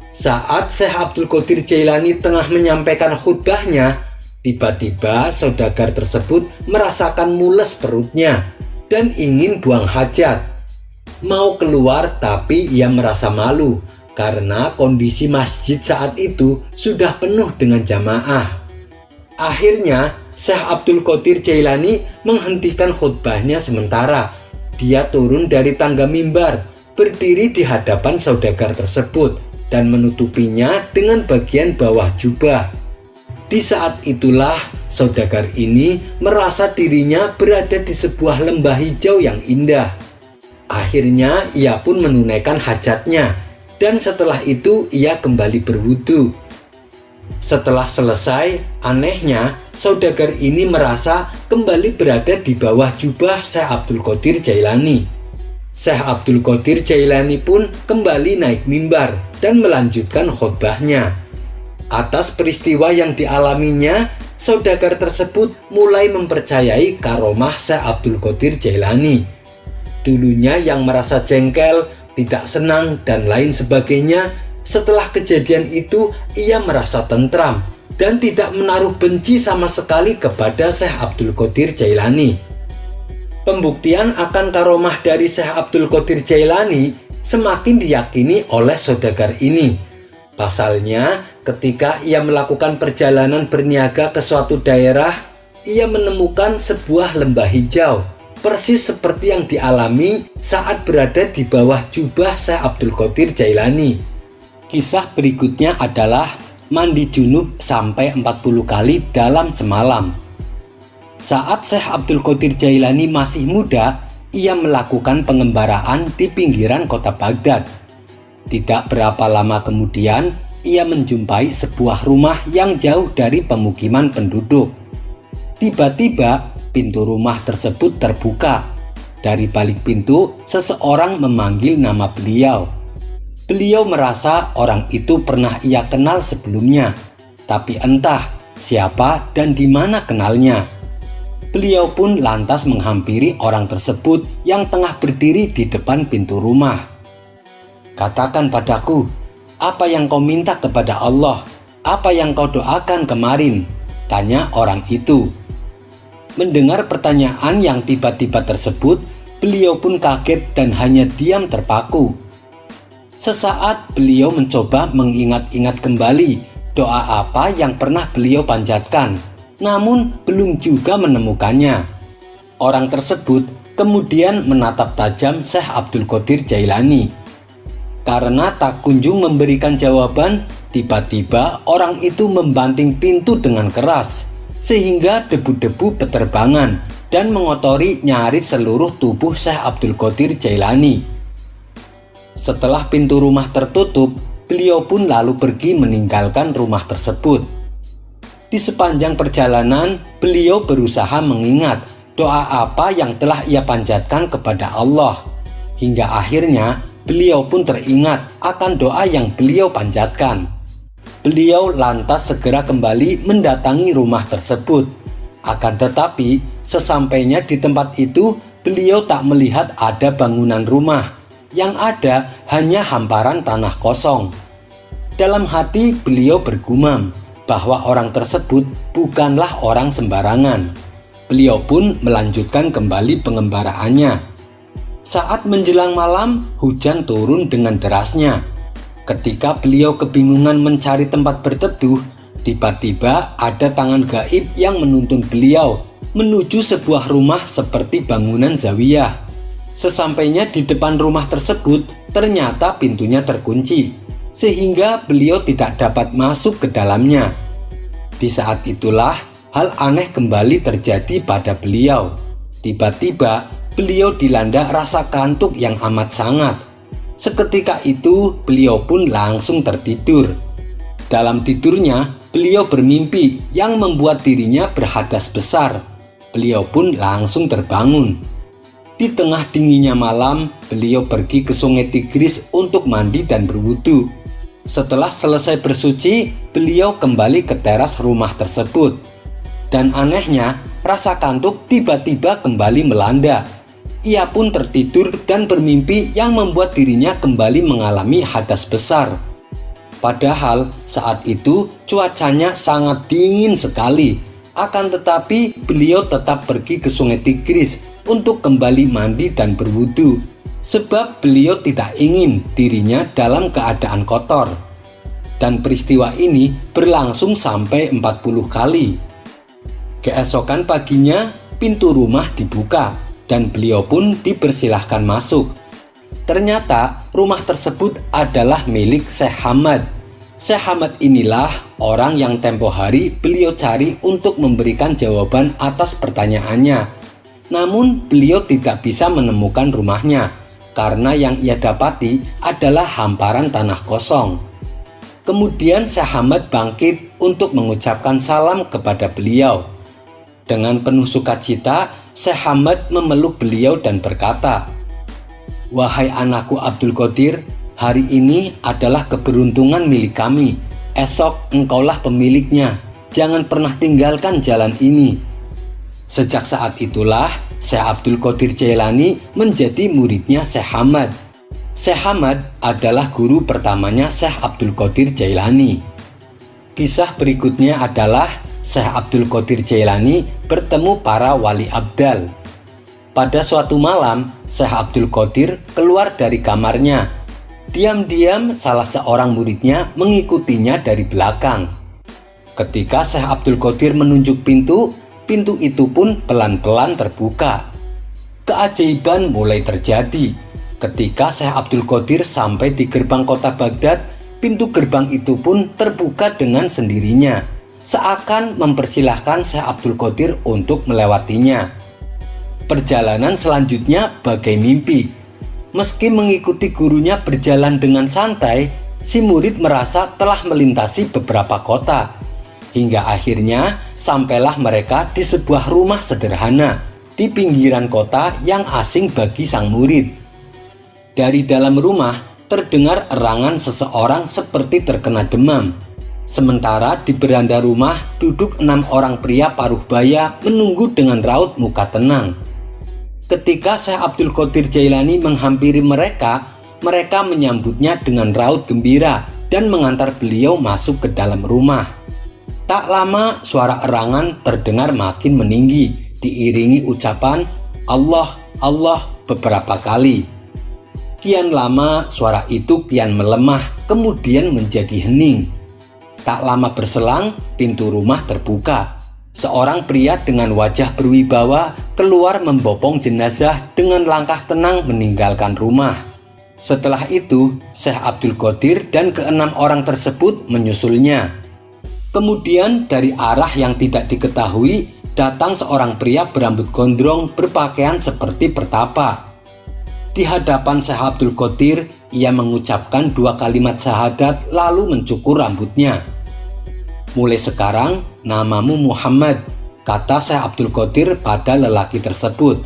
Saat Syekh Abdul Qadir Jailani tengah menyampaikan khutbahnya, tiba-tiba saudagar tersebut merasakan mules perutnya dan ingin buang hajat. Mau keluar tapi ia merasa malu karena kondisi masjid saat itu sudah penuh dengan jamaah. Akhirnya Syekh Abdul Qadir Jailani menghentikan khutbahnya sementara. Dia turun dari tangga mimbar, berdiri di hadapan saudagar tersebut dan menutupinya dengan bagian bawah jubah. Di saat itulah saudagar ini merasa dirinya berada di sebuah lembah hijau yang indah. Akhirnya ia pun menunaikan hajatnya dan setelah itu ia kembali berwudu. Setelah selesai, anehnya saudagar ini merasa kembali berada di bawah jubah Syekh Abdul Qadir Jailani. Syekh Abdul Qadir Jailani pun kembali naik mimbar dan melanjutkan khutbahnya. Atas peristiwa yang dialaminya, saudagar tersebut mulai mempercayai karomah Syekh Abdul Qadir Jailani. Dulunya yang merasa jengkel, tidak senang, dan lain sebagainya, setelah kejadian itu ia merasa tentram dan tidak menaruh benci sama sekali kepada Syekh Abdul Qadir Jailani. Pembuktian akan karomah dari Syekh Abdul Qadir Jailani semakin diyakini oleh saudagar ini. Pasalnya, ketika ia melakukan perjalanan berniaga ke suatu daerah, ia menemukan sebuah lembah hijau, persis seperti yang dialami saat berada di bawah jubah Syekh Abdul Qadir Jailani. Kisah berikutnya adalah mandi junub sampai 40 kali dalam semalam. Saat Syekh Abdul Qadir Jailani masih muda, ia melakukan pengembaraan di pinggiran kota Baghdad. Tidak berapa lama kemudian, ia menjumpai sebuah rumah yang jauh dari pemukiman penduduk. Tiba-tiba, pintu rumah tersebut terbuka. Dari balik pintu, seseorang memanggil nama beliau. Beliau merasa orang itu pernah ia kenal sebelumnya, tapi entah siapa dan di mana kenalnya. Beliau pun lantas menghampiri orang tersebut yang tengah berdiri di depan pintu rumah. "Katakan padaku, apa yang kau minta kepada Allah? Apa yang kau doakan kemarin?" tanya orang itu. Mendengar pertanyaan yang tiba-tiba tersebut, beliau pun kaget dan hanya diam terpaku. Sesaat beliau mencoba mengingat-ingat kembali doa apa yang pernah beliau panjatkan, namun belum juga menemukannya. Orang tersebut kemudian menatap tajam Syekh Abdul Qadir Jailani. Karena tak kunjung memberikan jawaban, tiba-tiba orang itu membanting pintu dengan keras, sehingga debu-debu berterbangan dan mengotori nyaris seluruh tubuh Syekh Abdul Qadir Jailani. Setelah pintu rumah tertutup, beliau pun lalu pergi meninggalkan rumah tersebut. Di sepanjang perjalanan, beliau berusaha mengingat doa apa yang telah ia panjatkan kepada Allah. Hingga akhirnya, beliau pun teringat akan doa yang beliau panjatkan. Beliau lantas segera kembali mendatangi rumah tersebut. Akan tetapi, sesampainya di tempat itu, beliau tak melihat ada bangunan rumah. Yang ada hanya hamparan tanah kosong. Dalam hati beliau bergumam bahwa orang tersebut bukanlah orang sembarangan. Beliau pun melanjutkan kembali pengembaraannya. Saat menjelang malam, hujan turun dengan derasnya. Ketika beliau kebingungan mencari tempat berteduh, tiba-tiba ada tangan gaib yang menuntun beliau menuju sebuah rumah seperti bangunan zawiyah. Sesampainya di depan rumah tersebut, ternyata pintunya terkunci, sehingga beliau tidak dapat masuk ke dalamnya. Di saat itulah, hal aneh kembali terjadi pada beliau. Tiba-tiba, beliau dilanda rasa kantuk yang amat sangat. Seketika itu, beliau pun langsung tertidur. Dalam tidurnya, beliau bermimpi yang membuat dirinya berhadas besar. Beliau pun langsung terbangun. Di tengah dinginnya malam, beliau pergi ke sungai Tigris untuk mandi dan berwudu. Setelah selesai bersuci, beliau kembali ke teras rumah tersebut. Dan anehnya, rasa kantuk tiba-tiba kembali melanda. Ia pun tertidur dan bermimpi yang membuat dirinya kembali mengalami hadas besar. Padahal saat itu cuacanya sangat dingin sekali. Akan tetapi beliau tetap pergi ke sungai Tigris untuk kembali mandi dan berwudu, sebab beliau tidak ingin dirinya dalam keadaan kotor. Dan peristiwa ini berlangsung sampai 40 kali. Keesokan paginya, pintu rumah dibuka dan beliau pun dipersilahkan masuk. Ternyata rumah tersebut adalah milik Syekh Hamad. Syekh Hamad inilah orang yang tempo hari beliau cari untuk memberikan jawaban atas pertanyaannya. Namun beliau tidak bisa menemukan rumahnya karena yang ia dapati adalah hamparan tanah kosong. Kemudian Syekh Hamad bangkit untuk mengucapkan salam kepada beliau. Dengan penuh sukacita, Syekh Hamad memeluk beliau dan berkata, "Wahai anakku Abdul Qadir, hari ini adalah keberuntungan milik kami. Esok engkaulah pemiliknya. Jangan pernah tinggalkan jalan ini." Sejak saat itulah Syekh Abdul Qadir Jailani menjadi muridnya Syekh Hamad. Syekh Hamad adalah guru pertamanya Syekh Abdul Qadir Jailani. Kisah berikutnya adalah Syekh Abdul Qadir Jailani bertemu para wali abdal. Pada suatu malam, Syekh Abdul Qadir keluar dari kamarnya. Diam-diam salah seorang muridnya mengikutinya dari belakang. Ketika Syekh Abdul Qadir menunjuk pintu, pintu itu pun pelan-pelan terbuka. Keajaiban mulai terjadi. Ketika Syekh Abdul Qadir sampai di gerbang kota Baghdad, pintu gerbang itu pun terbuka dengan sendirinya, seakan mempersilahkan Syekh Abdul Qadir untuk melewatinya. Perjalanan selanjutnya bagai mimpi. Meski mengikuti gurunya berjalan dengan santai, si murid merasa telah melintasi beberapa kota. Hingga akhirnya sampailah mereka di sebuah rumah sederhana di pinggiran kota yang asing bagi sang murid. Dari dalam rumah terdengar erangan seseorang seperti terkena demam. Sementara di beranda rumah duduk 6 orang pria paruh baya menunggu dengan raut muka tenang. Ketika Syekh Abdul Qadir Jailani menghampiri mereka, mereka menyambutnya dengan raut gembira dan mengantar beliau masuk ke dalam rumah. Tak lama suara erangan terdengar makin meninggi, diiringi ucapan Allah, Allah beberapa kali. Kian lama suara itu kian melemah, kemudian menjadi hening. Tak lama berselang, pintu rumah terbuka. Seorang pria dengan wajah berwibawa keluar membopong jenazah dengan langkah tenang meninggalkan rumah. Setelah itu, Syekh Abdul Qadir dan ke-6 orang tersebut menyusulnya. Kemudian dari arah yang tidak diketahui, datang seorang pria berambut gondrong berpakaian seperti pertapa. Di hadapan Syekh Abdul Qadir, ia mengucapkan 2 kalimat syahadat lalu mencukur rambutnya. Mulai sekarang, namamu Muhammad, kata Syekh Abdul Qadir pada lelaki tersebut.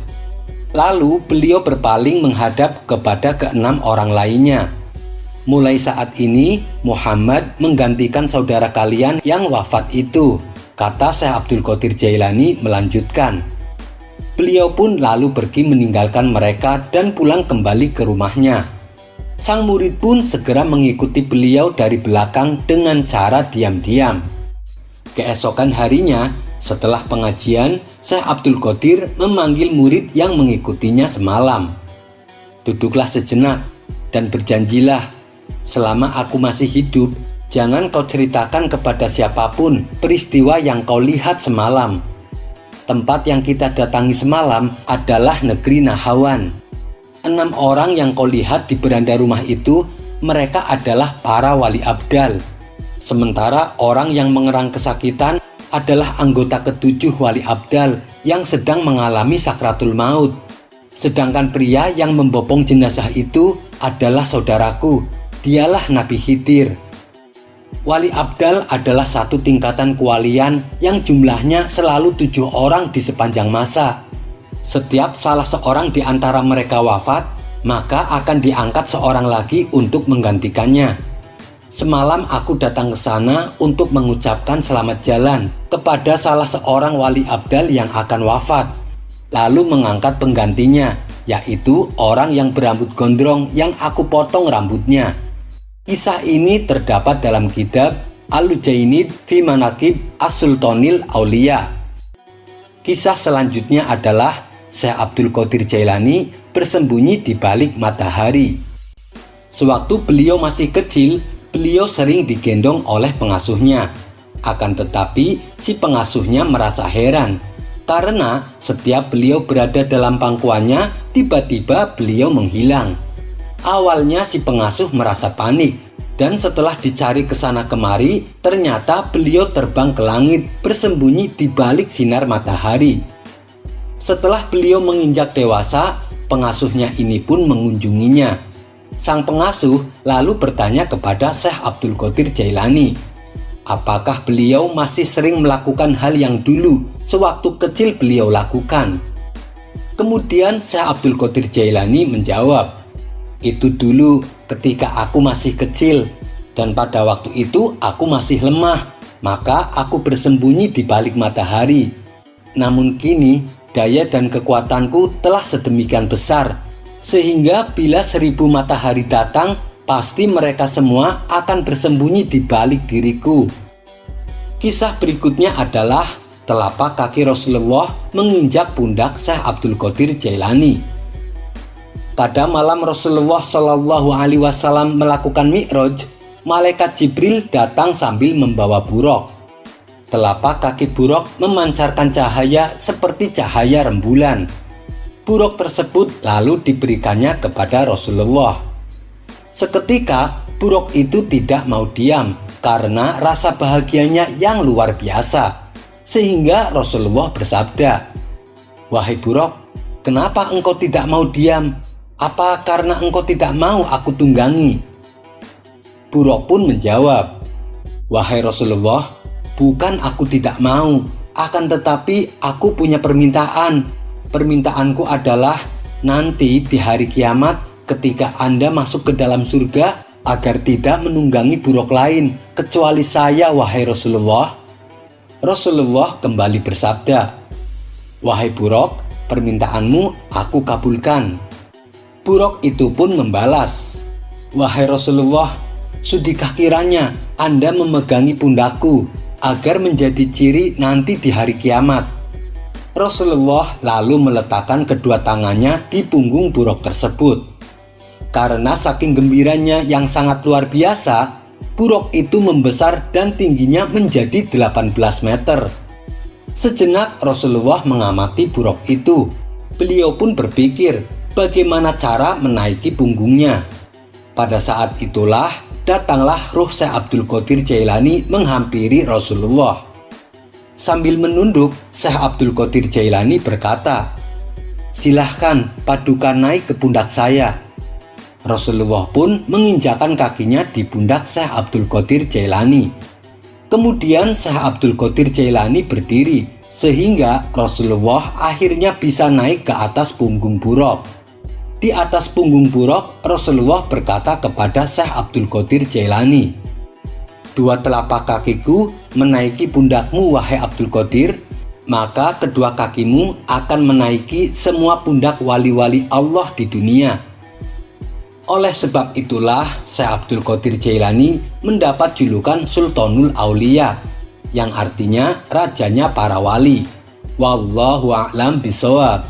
Lalu beliau berpaling menghadap kepada ke-6 orang lainnya. Mulai saat ini, Muhammad menggantikan saudara kalian yang wafat itu, kata Syekh Abdul Qadir Jailani melanjutkan. Beliau pun lalu pergi meninggalkan mereka dan pulang kembali ke rumahnya. Sang murid pun segera mengikuti beliau dari belakang dengan cara diam-diam. Keesokan harinya, setelah pengajian, Syekh Abdul Qadir memanggil murid yang mengikutinya semalam. Duduklah sejenak dan berjanjilah, selama aku masih hidup, jangan kau ceritakan kepada siapapun peristiwa yang kau lihat semalam. Tempat yang kita datangi semalam adalah negeri Nahawan. 6 orang yang kau lihat di beranda rumah itu, mereka adalah para wali abdal. Sementara orang yang mengerang kesakitan adalah anggota ke-7 wali abdal yang sedang mengalami sakratul maut. Sedangkan pria yang membopong jenazah itu adalah saudaraku, dialah Nabi Khidir. Wali abdal adalah satu tingkatan kewalian yang jumlahnya selalu 7 orang di sepanjang masa. Setiap salah seorang di antara mereka wafat, maka akan diangkat seorang lagi untuk menggantikannya. Semalam aku datang ke sana untuk mengucapkan selamat jalan kepada salah seorang wali abdal yang akan wafat, lalu mengangkat penggantinya, yaitu orang yang berambut gondrong yang aku potong rambutnya. Kisah ini terdapat dalam kitab Al-Lujainid fi Manaqib As-Sultanil Aulia. Kisah selanjutnya adalah Syekh Abdul Qadir Jailani bersembunyi di balik matahari. Sewaktu beliau masih kecil, beliau sering digendong oleh pengasuhnya. Akan tetapi, si pengasuhnya merasa heran karena setiap beliau berada dalam pangkuannya, tiba-tiba beliau menghilang. Awalnya si pengasuh merasa panik, dan setelah dicari ke sana kemari, ternyata beliau terbang ke langit bersembunyi di balik sinar matahari. Setelah beliau menginjak dewasa, pengasuhnya ini pun mengunjunginya. Sang pengasuh lalu bertanya kepada Syekh Abdul Qadir Jailani, apakah beliau masih sering melakukan hal yang dulu sewaktu kecil beliau lakukan. Kemudian Syekh Abdul Qadir Jailani menjawab, itu dulu ketika aku masih kecil, dan pada waktu itu aku masih lemah, maka aku bersembunyi di balik matahari. Namun kini daya dan kekuatanku telah sedemikian besar, sehingga bila 1000 matahari datang, pasti mereka semua akan bersembunyi di balik diriku. Kisah berikutnya adalah telapak kaki Rasulullah menginjak pundak Syekh Abdul Qadir Jailani. Pada malam Rasulullah Shallallahu Alaihi Wasallam melakukan Mi'raj, malaikat Jibril datang sambil membawa buraq. Telapak kaki buraq memancarkan cahaya seperti cahaya rembulan. Buraq tersebut lalu diberikannya kepada Rasulullah. Seketika buraq itu tidak mau diam karena rasa bahagianya yang luar biasa, sehingga Rasulullah bersabda, "Wahai buraq, kenapa engkau tidak mau diam? Apa karena engkau tidak mau aku tunggangi?" Buraq pun menjawab, "Wahai Rasulullah, bukan aku tidak mau, akan tetapi aku punya permintaan. Permintaanku adalah nanti di hari kiamat ketika Anda masuk ke dalam surga, agar tidak menunggangi buraq lain kecuali saya, wahai Rasulullah." Rasulullah kembali bersabda, "Wahai buraq, permintaanmu aku kabulkan." Buraq itu pun membalas, "Wahai Rasulullah, sudikah kiranya Anda memegangi pundakku agar menjadi ciri nanti di hari kiamat?" Rasulullah lalu meletakkan kedua tangannya di punggung buraq tersebut. Karena saking gembiranya yang sangat luar biasa, buraq itu membesar dan tingginya menjadi 18 meter. Sejenak Rasulullah mengamati buraq itu. Beliau pun berpikir bagaimana cara menaiki punggungnya. Pada saat itulah datanglah ruh Syekh Abdul Qadir Jailani menghampiri Rasulullah. Sambil menunduk, Syekh Abdul Qadir Jailani berkata, "Silahkan padukan naik ke pundak saya." Rasulullah pun menginjakan kakinya di pundak Syekh Abdul Qadir Jailani. Kemudian Syekh Abdul Qadir Jailani berdiri sehingga Rasulullah akhirnya bisa naik ke atas punggung buraq. Di atas punggung buraq, Rasulullah berkata kepada Syekh Abdul Qadir Jailani, "Dua telapak kakiku menaiki pundakmu, wahai Abdul Qadir, maka kedua kakimu akan menaiki semua pundak wali-wali Allah di dunia." Oleh sebab itulah Syekh Abdul Qadir Jailani mendapat julukan Sultanul Aulia, yang artinya rajanya para wali. Wallahu a'lam bishawab.